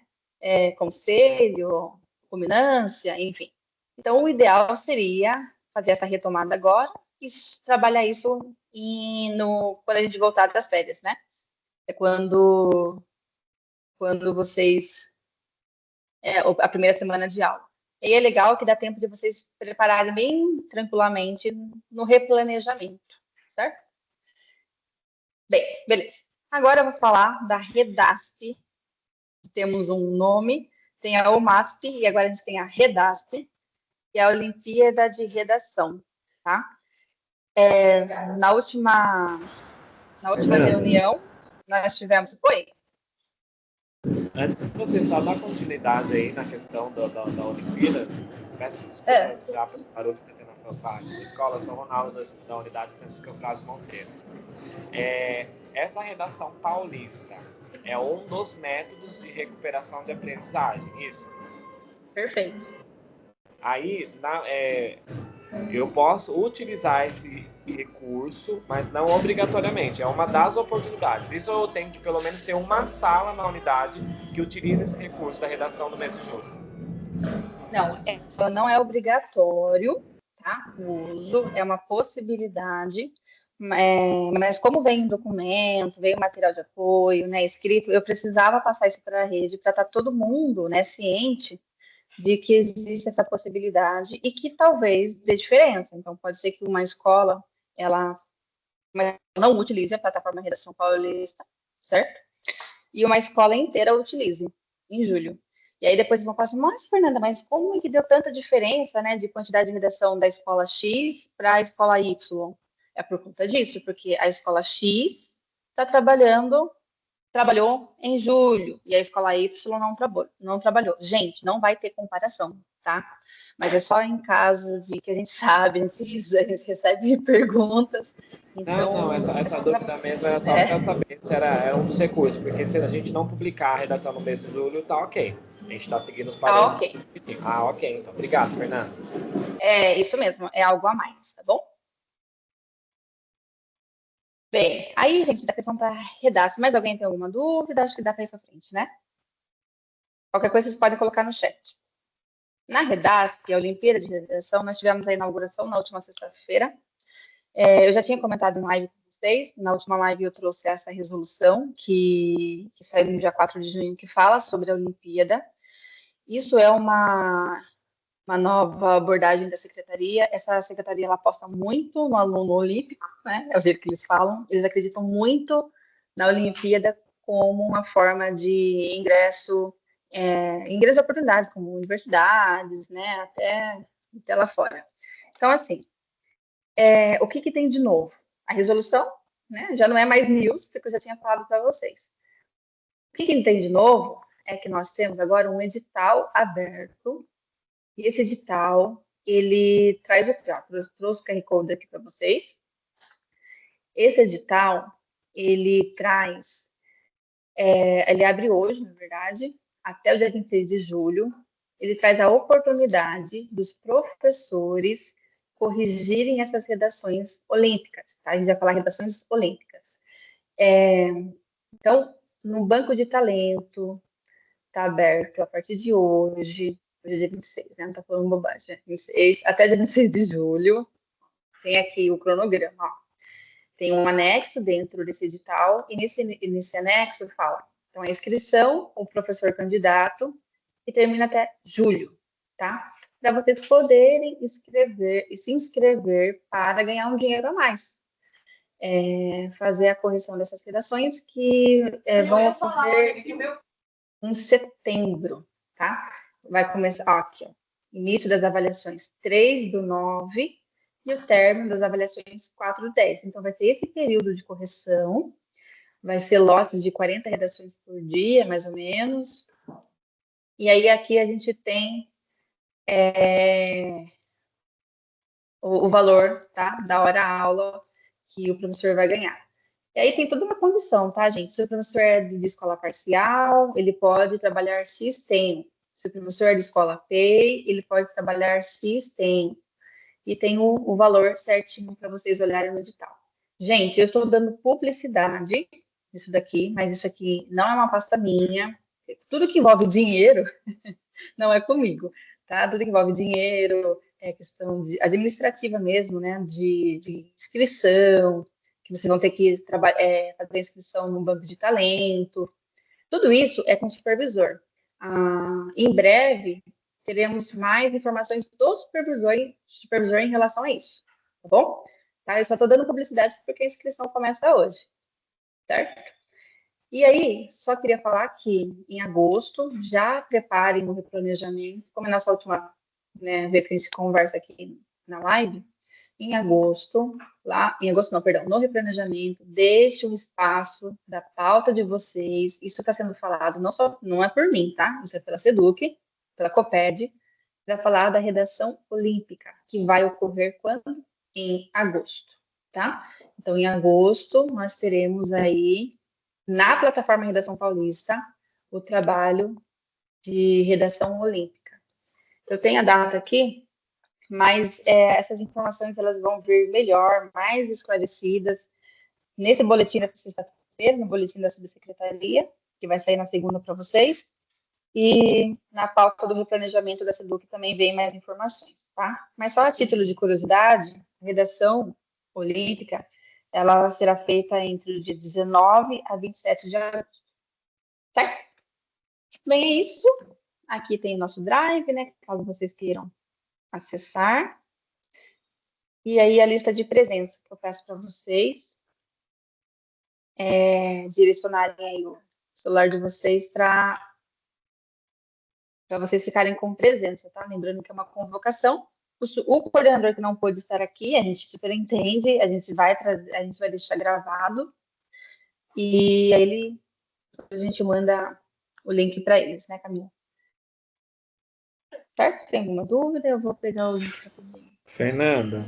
Conselho, culminância, enfim. Então, o ideal seria fazer essa retomada agora e trabalhar isso quando a gente voltar das férias, né? É quando vocês... a primeira semana de aula. E é legal que dá tempo de vocês prepararem bem tranquilamente no replanejamento, certo? Bem, beleza. Agora eu vou falar da REDASP. Temos um nome, tem a OMASP e agora a gente tem a REDASP, que é a Olimpíada de Redação, tá? Na última reunião, nós tivemos... Oi? Antes de você só dar continuidade aí na questão da Olimpíada, peço desculpas já pelo barulho que está tendo na escola. Eu sou Ronaldo, da unidade Francisco Eufrásio Monteiro. Essa redação paulista é um dos métodos de recuperação de aprendizagem, isso? Perfeito. Aí, eu posso utilizar esse recurso, mas não obrigatoriamente. É uma das oportunidades. Isso eu tenho que, pelo menos, ter uma sala na unidade que utilize esse recurso da redação do mês de julho. Não é obrigatório, tá? O uso é uma possibilidade, mas como vem documento, veio material de apoio, né, escrito, eu precisava passar isso para a rede para estar todo mundo, né, ciente de que existe essa possibilidade e que talvez dê diferença. Então, pode ser que uma escola ela não utilize a plataforma Redação Paulista, certo? E uma escola inteira utilize em julho. E aí depois vão falar assim, mas Fernanda, mas como é que deu tanta diferença, né, de quantidade de redação da escola X para a escola Y? É por conta disso, porque a escola X trabalhou em julho e a escola Y não trabalhou. Gente, não vai ter comparação, tá? Mas é só em caso de que a gente sabe, a gente recebe perguntas. Então, não, essa dúvida mesmo era só para saber se era um dos recursos, porque se a gente não publicar a redação no mês de julho, tá ok. A gente está seguindo os parâmetros. Ok. Então, obrigado, Fernanda. É isso mesmo, é algo a mais, tá bom? Bem, aí, gente, da questão para Redasp, mais alguém tem alguma dúvida? Acho que dá para ir para frente, né? Qualquer coisa vocês podem colocar no chat. Na Redasp, a Olimpíada de Redação, nós tivemos a inauguração na última sexta-feira. Eu já tinha comentado em live com vocês, na última live eu trouxe essa resolução que saiu no dia 4 de junho, que fala sobre a Olimpíada. Isso é uma nova abordagem da secretaria. Essa secretaria ela aposta muito no aluno olímpico, né? É o jeito que eles falam. Eles acreditam muito na Olimpíada como uma forma de ingresso de oportunidades, como universidades, né? Até lá fora. Então, assim, o que tem de novo? A resolução, né? Já não é mais news, porque eu já tinha falado para vocês. O que tem de novo é que nós temos agora um edital aberto. E esse edital, ele traz o que? Eu trouxe o QR Code aqui para vocês. Esse edital, ele traz... ele abre hoje, na verdade, até o dia 26 de julho. Ele traz a oportunidade dos professores corrigirem essas redações olímpicas. Tá? A gente vai falar redações olímpicas. Então, no banco de talento, está aberto a partir de hoje... Hoje é dia 26, né? Não tá falando bobagem. 26, até dia 26 de julho. tem aqui o cronograma, ó. Tem um anexo dentro desse edital, e nesse anexo fala, então, a inscrição, o professor candidato, que termina até julho, tá? Para vocês poderem se inscrever para ganhar um dinheiro a mais. Fazer a correção dessas redações que vão ocorrer em setembro, tá? Vai começar, ó, aqui, ó, início das avaliações 3/9 e o término das avaliações 4/10. Então, vai ter esse período de correção, vai ser lotes de 40 redações por dia, mais ou menos. E aí, aqui a gente tem o valor, tá? Da hora-aula que o professor vai ganhar. E aí tem toda uma condição, tá, gente? Se o professor é de escola parcial, ele pode trabalhar X tempo. Se o professor é de escola PEI, ele pode trabalhar X tempo. E tem o valor certinho para vocês olharem no edital. Gente, eu estou dando publicidade nisso daqui, mas isso aqui não é uma pasta minha. Tudo que envolve dinheiro não é comigo, tá? Tudo que envolve dinheiro, questão administrativa mesmo, né? De inscrição, que vocês vão ter que fazer a inscrição no banco de talento. Tudo isso é com o supervisor. Em breve, teremos mais informações do supervisor em relação a isso, tá bom? Tá? Eu só estou dando publicidade porque a inscrição começa hoje, certo? E aí, só queria falar que em agosto, já preparem o replanejamento, como é a nossa última vez que a gente conversa aqui na live, no replanejamento, deixe um espaço da pauta de vocês, isso está sendo falado, não é por mim, tá? Isso é pela SEDUC, pela COPED, para falar da redação olímpica, que vai ocorrer quando? Em agosto, tá? Então, em agosto, nós teremos aí, na plataforma Redação Paulista, o trabalho de redação olímpica. Eu tenho a data aqui, mas essas informações elas vão vir melhor, mais esclarecidas, nesse boletim dessa sexta-feira, no boletim da subsecretaria, que vai sair na segunda para vocês, e na pauta do replanejamento da SEDUC também vem mais informações, tá? Mas só a título de curiosidade, a redação olímpica, ela será feita entre o dia 19 a 27 de agosto, certo? Bem, é isso. Aqui tem o nosso drive, né? Caso vocês queiram acessar. E aí a lista de presença que eu peço para vocês direcionarem aí o celular de vocês para vocês ficarem com presença, tá? Lembrando que é uma convocação. O coordenador que não pôde estar aqui, a gente super entende, a gente vai deixar gravado e aí a gente manda o link para eles, né, Camila? Certo? Tem alguma dúvida? Eu vou pegar o link rapidinho. Fernanda.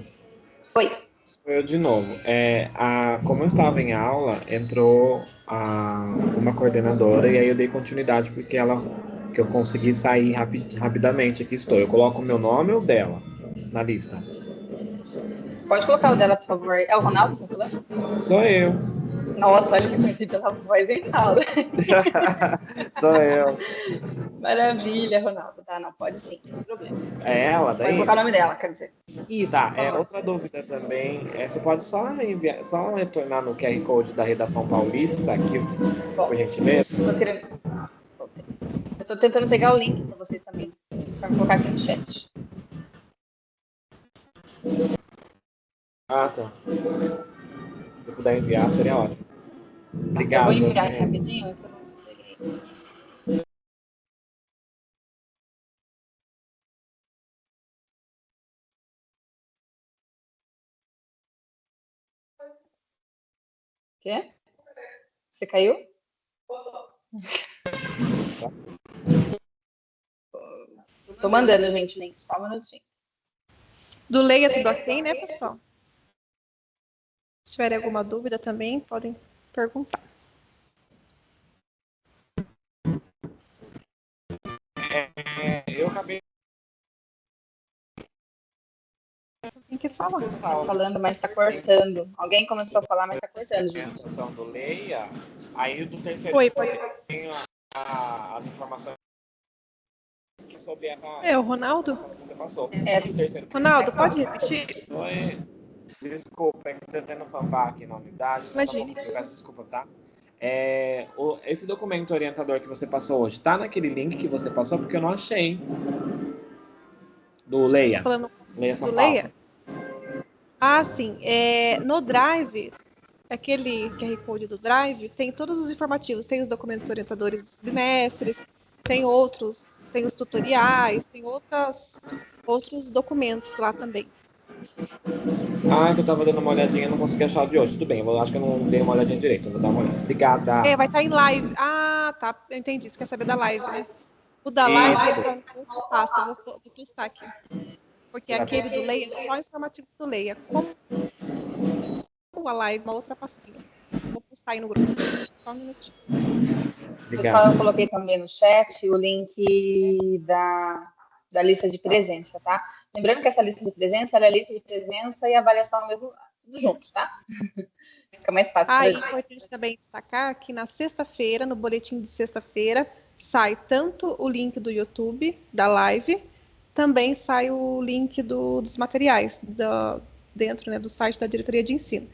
Oi. Sou eu de novo. Como eu estava em aula, entrou uma coordenadora e aí eu dei continuidade porque que eu consegui sair rapidamente. Aqui estou. Eu coloco o meu nome ou dela na lista? Pode colocar o dela, por favor. É o Ronaldo que tá falando? Sou eu. Nossa, olha que conheci pela voz em aula. Sou eu. Maravilha, Ronaldo. Tá, não, pode sim, não tem problema. É ela, daí? Pode colocar o nome dela, quer dizer. Isso. Tá, outra dúvida também. Você pode só retornar no QR Code da Redação Paulista aqui, por gentileza? Eu tô tentando pegar o link para vocês também, para colocar aqui no chat. Ah, tá. Se puder enviar, seria ótimo. Obrigado. Eu vou enviar rapidinho. Quê? Você caiu? Tô mandando, gente, link. Só um minutinho. Do Leia tudo ok, né, pessoal? Se tiverem alguma dúvida também, podem perguntar. Eu acabei Tem que falar. Tá falando, mas tá cortando. Alguém começou a falar, mas tá cortando, a gente. apresentação do Leia, aí do terceiro Oi, pode. tem as informações que sobre essa É o Ronaldo? que você passou. É. Do terceiro. Ronaldo, pode repetir? Oi. Desculpa, é que tá tendo fanfarra aqui na unidade. Imagine. Eu peço desculpa, tá? Esse documento orientador que você passou hoje, tá naquele link que você passou? Porque eu não achei. Do Leia. Falando Leia São do Paulo. Leia? Ah, sim. No Drive, aquele QR Code do Drive, tem todos os informativos. Tem os documentos orientadores dos bimestres, tem outros, tem os tutoriais, tem outros documentos lá também. Que eu tava dando uma olhadinha e não consegui achar o de hoje. Tudo bem, acho que eu não dei uma olhadinha direito. Eu vou dar uma olhada. Obrigada. Vai estar em live. Ah, tá. Eu entendi. Você quer saber da live, né? O da live ele tá no pasta. Eu vou postar aqui. Porque aquele do Leia é só informativo do Leia. Como a live, uma outra pastinha. Vou postar aí no grupo. Só um minutinho. Pessoal, eu coloquei também no chat o link da lista de presença, tá? Lembrando que essa lista de presença é a lista de presença e avaliação mesmo, tudo junto, tá? Fica mais fácil. É importante também destacar que na sexta-feira, no boletim de sexta-feira, sai tanto o link do YouTube, da live, também sai o link dos materiais dentro, né, do site da Diretoria de Ensino.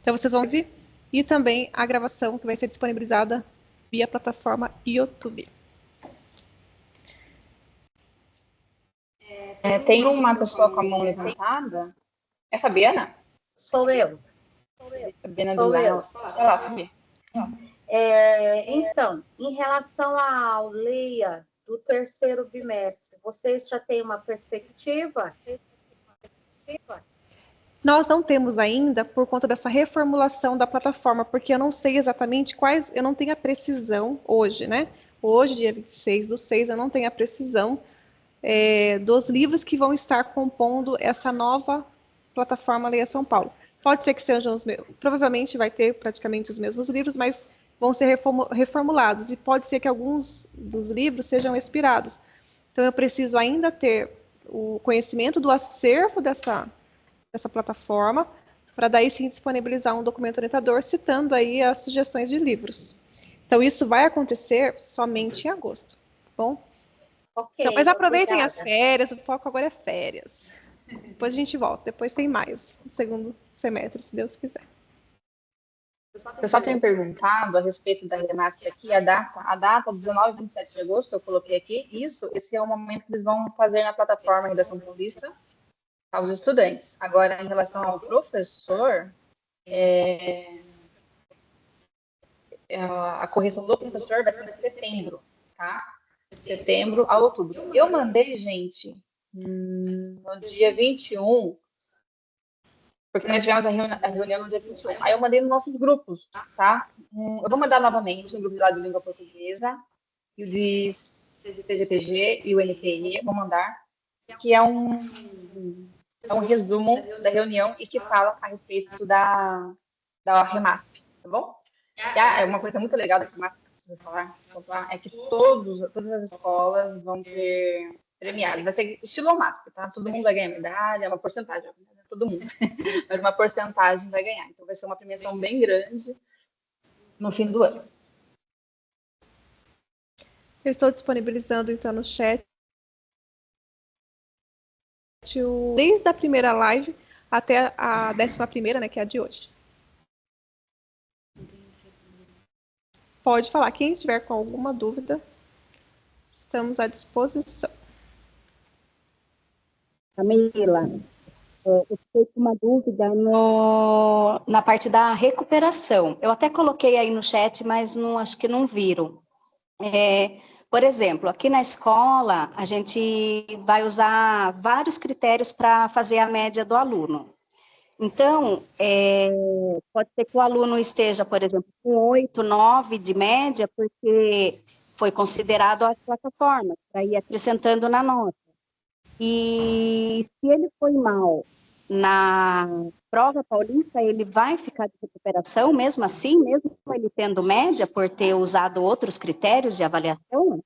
Então vocês vão ver. E também a gravação que vai ser disponibilizada via plataforma YouTube. Tem uma pessoa com a mão levantada. É a Fabiana? Sou eu. Fabiana Sou do eu. Olha lá, Fabiana. Então, em relação à Leia do terceiro bimestre, vocês já têm uma perspectiva? Nós não temos ainda, por conta dessa reformulação da plataforma, porque eu não sei exatamente eu não tenho a precisão hoje, né? Hoje, dia 26/6, eu não tenho a precisão dos livros que vão estar compondo essa nova plataforma Leia São Paulo. Pode ser que sejam provavelmente vai ter praticamente os mesmos livros, mas vão ser reformulados, e pode ser que alguns dos livros sejam expirados. Então, eu preciso ainda ter o conhecimento do acervo dessa plataforma, para daí sim disponibilizar um documento orientador citando aí as sugestões de livros. Então, isso vai acontecer somente em agosto, tá bom? Ok, então, mas aproveitem obrigada. as férias, o foco agora é férias. Depois a gente volta, depois tem mais, no segundo semestre, se Deus quiser. O pessoal tem me perguntado a respeito da Remasp aqui, a data 19 e 27 de agosto, eu coloquei aqui. Esse é o momento que eles vão fazer na plataforma Redação Paulista aos estudantes. Agora, em relação ao professor, a correção do professor vai ser em setembro, tá? Setembro a outubro. Eu mandei, gente, no dia 21, porque nós tivemos a reunião no dia 21. Aí eu mandei nos nossos grupos, tá? Eu vou mandar novamente no grupo lá de língua portuguesa, e o de TGPG e o NPI, vou mandar, que é um resumo da reunião e que fala a respeito da Remasp, tá bom? E uma coisa muito legal da Remasp, que preciso falar, é que todas as escolas vão ter premiados. Vai ser estilo MASP, tá? Todo mundo vai ganhar medalha, uma porcentagem, todo mundo. Mas uma porcentagem vai ganhar. Então vai ser uma premiação bem grande no fim do ano. Eu estou disponibilizando, então, no chat desde a primeira live até a 11ª, né, que é a de hoje. Pode falar. Quem estiver com alguma dúvida, estamos à disposição. Camila, eu fiquei com uma dúvida na parte da recuperação. Eu até coloquei aí no chat, mas acho que não viram. Por exemplo, aqui na escola, a gente vai usar vários critérios para fazer a média do aluno. Então, pode ser que o aluno esteja, por exemplo, com 8, 9 de média, porque foi considerado a plataforma, para ir acrescentando na nota. E se ele foi mal na prova paulista, ele vai ficar de recuperação mesmo assim, mesmo ele tendo média, por ter usado outros critérios de avaliação?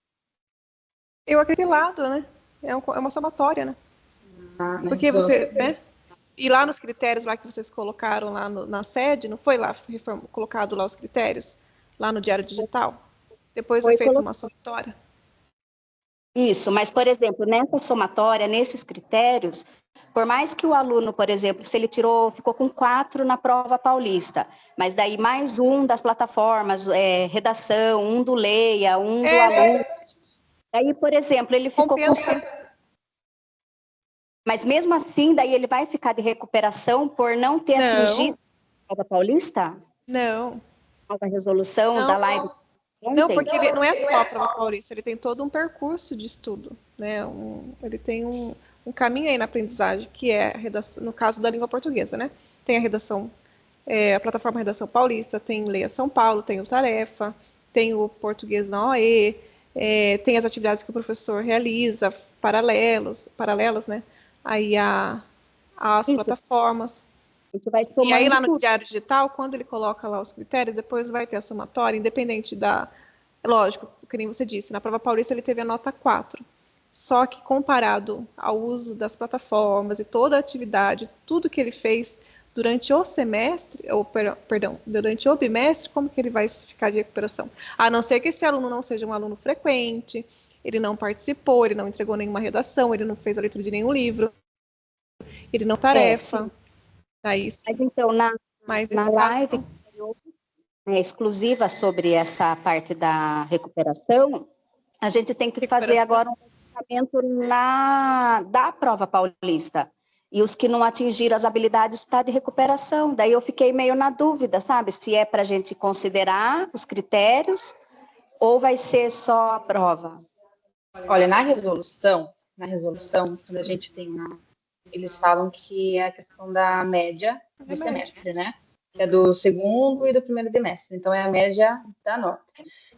Eu acredito, né? É uma somatória, né? Porque você, né? E lá nos critérios lá que vocês colocaram lá na sede, não foi lá colocado lá os critérios? Lá no Diário Digital? Depois foi feita uma somatória? Isso, mas, por exemplo, nessa somatória, nesses critérios, por mais que o aluno, por exemplo, se ele ficou com 4 na prova paulista, mas daí mais um das plataformas, redação, um do Leia, um do aluno. Daí, por exemplo, ele ficou com 5. Mas mesmo assim, daí ele vai ficar de recuperação por não ter atingido a prova paulista? Não. A resolução da live. Não, porque ele não é só a prova paulista, ele tem todo um percurso de estudo, né? Ele tem um caminho aí na aprendizagem, que é a redação, no caso da língua portuguesa, né? Tem a redação, a plataforma Redação Paulista, tem Leia São Paulo, tem o Tarefa, tem o Português na OE, tem as atividades que o professor realiza, paralelas, né? Aí as plataformas. E aí lá no Diário Digital, quando ele coloca lá os critérios, depois vai ter a somatória, independente lógico, que nem você disse, na prova paulista ele teve a nota 4. Só que comparado ao uso das plataformas e toda a atividade, tudo que ele fez durante o semestre, durante o bimestre, como que ele vai ficar de recuperação? A não ser que esse aluno não seja um aluno frequente, ele não participou, ele não entregou nenhuma redação, ele não fez a leitura de nenhum livro, ele não tarefa. Aí, mas então, na live exclusiva sobre essa parte da recuperação, a gente tem que fazer agora um levantamento da prova paulista. E os que não atingiram as habilidades está de recuperação. Daí eu fiquei meio na dúvida, sabe? Se é para a gente considerar os critérios ou vai ser só a prova. Olha, na resolução, quando a gente tem eles falam que é a questão da média do semestre, né? Que é do segundo e do primeiro bimestre. Então, é a média da nota.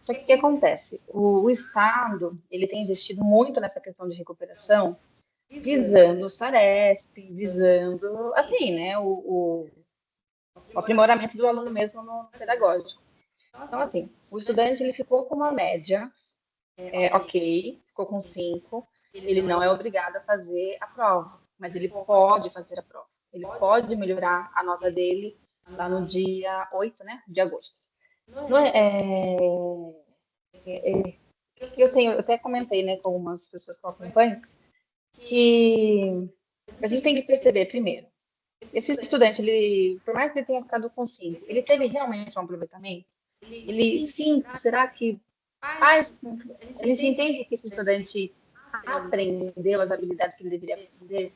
Só que o que acontece? O Estado, ele tem investido muito nessa questão de recuperação, visando o Saresp, visando, assim, né? O aprimoramento do aluno mesmo no pedagógico. Então, assim, o estudante, ele ficou com uma média, ok, ficou com 5, ele não é obrigado a fazer a prova. Mas ele pode fazer a prova. Ele pode melhorar a nota dele lá no dia 8, né, de agosto. Eu até comentei, né, com algumas pessoas que eu acompanho, que a gente tem que perceber, primeiro, esse estudante, por mais que ele tenha ficado com 5, ele teve realmente um aproveitamento? Ele, 5, será que faz? A gente entende que esse estudante aprendeu as habilidades que ele deveria aprender?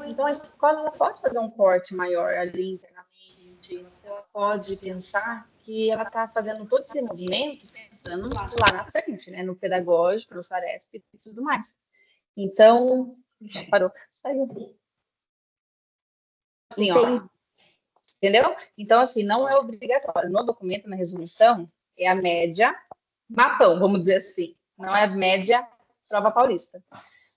Então, a escola ela pode fazer um corte maior ali internamente, ela pode pensar que ela está fazendo todo esse movimento pensando lá na frente, né, no pedagógico, no Saresp e tudo mais. Então, parou, saiu. Assim, ó, entendeu? Então, assim, não é obrigatório. No documento, na resolução, é a média mapão, vamos dizer assim. Não é a média prova paulista.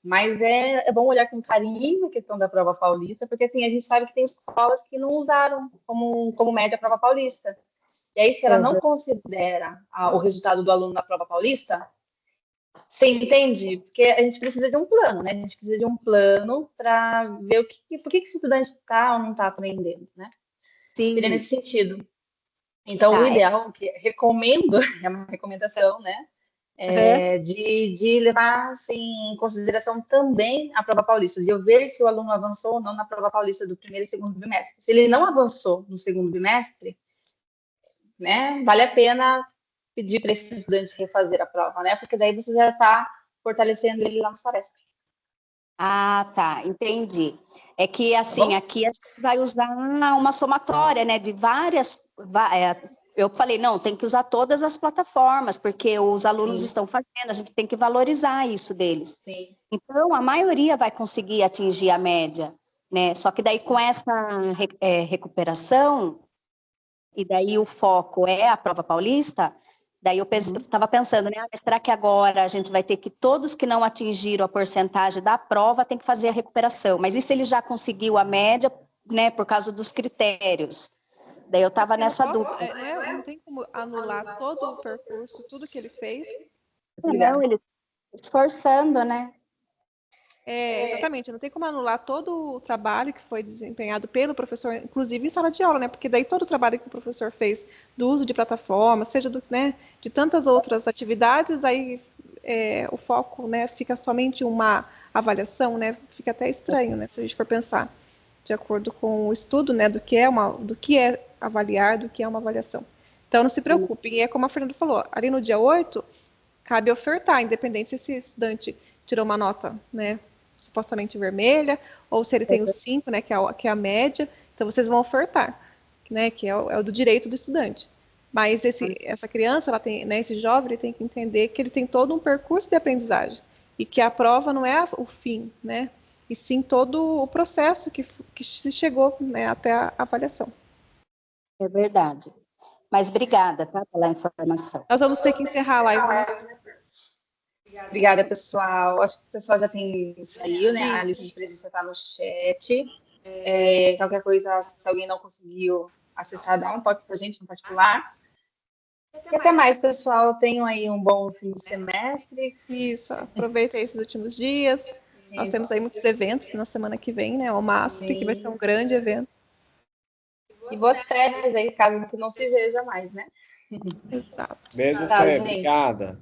Mas é bom olhar com carinho a questão da prova paulista, porque assim, a gente sabe que tem escolas que não usaram como média a prova paulista. E aí, se ela não considera o resultado do aluno na prova paulista, você entende? Porque a gente precisa de um plano, né? A gente precisa de um plano para ver por que esse estudante está ou não está aprendendo, né? Sim. Seria nesse sentido. Então, o ideal, que recomendo, é uma recomendação, né? De levar assim, em consideração também a prova paulista, de eu ver se o aluno avançou ou não na prova paulista do primeiro e segundo bimestre. Se ele não avançou no segundo bimestre, né, vale a pena pedir para esse estudante refazer a prova, né? Porque daí você já está fortalecendo ele lá no Saresp. Ah, tá, entendi. É que, assim, aqui a gente vai usar uma somatória, né, de várias... Eu falei, não, tem que usar todas as plataformas, porque os alunos estão fazendo, a gente tem que valorizar isso deles. Sim. Então, a maioria vai conseguir atingir a média, né? Só que daí com essa recuperação, e daí o foco é a prova paulista, daí eu estava pensando, né? Será que agora a gente vai ter que todos que não atingiram a porcentagem da prova tem que fazer a recuperação? Mas e se ele já conseguiu a média, né, por causa dos critérios? Daí eu estava nessa dúvida. Não tem como anular todo o percurso, tudo que ele fez. Não, ele esforçando, né? Exatamente, não tem como anular todo o trabalho que foi desempenhado pelo professor, inclusive em sala de aula, né? Porque daí todo o trabalho que o professor fez do uso de plataforma, seja de tantas outras atividades, aí o foco, né, fica somente uma avaliação, né, fica até estranho, né, se a gente for pensar de acordo com o estudo, né, do que é avaliar, do que é uma avaliação. Então, não se preocupem. E é como a Fernanda falou, ali no dia 8, cabe ofertar, independente se esse estudante tirou uma nota, né, supostamente vermelha, ou se ele tem o 5, né, que é a média. Então, vocês vão ofertar, né, que é o do direito do estudante. Mas essa criança, ela tem, né, esse jovem, ele tem que entender que ele tem todo um percurso de aprendizagem e que a prova não é o fim, né, e sim todo o processo que se chegou, né, até a avaliação. É verdade. Mas obrigada, tá, pela informação. Nós vamos ter que encerrar a live. Obrigada, pessoal. Acho que o pessoal já tem saído, né? A lista de presença está no chat. Qualquer coisa, se alguém não conseguiu acessar, dá um toque para a gente no particular. E até mais, pessoal. Tenham aí um bom fim de semestre. Isso, aproveita esses últimos dias. Nós temos aí muitos eventos na semana que vem, né? O MASP, que vai ser um grande evento. E boas férias aí, caso você não se veja mais, né? Exato. Beijo, Tchau, Fê. gente. Obrigada.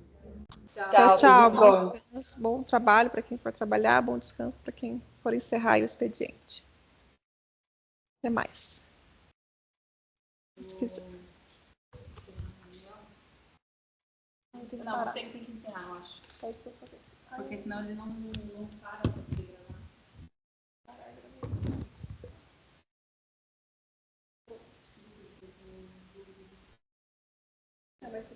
Tchau. Bom. Bom trabalho para quem for trabalhar, bom descanso para quem for encerrar o expediente. Até mais. Se quiser. Não, você que tem que encerrar, eu acho. É isso que eu vou fazer. Porque senão ele não para.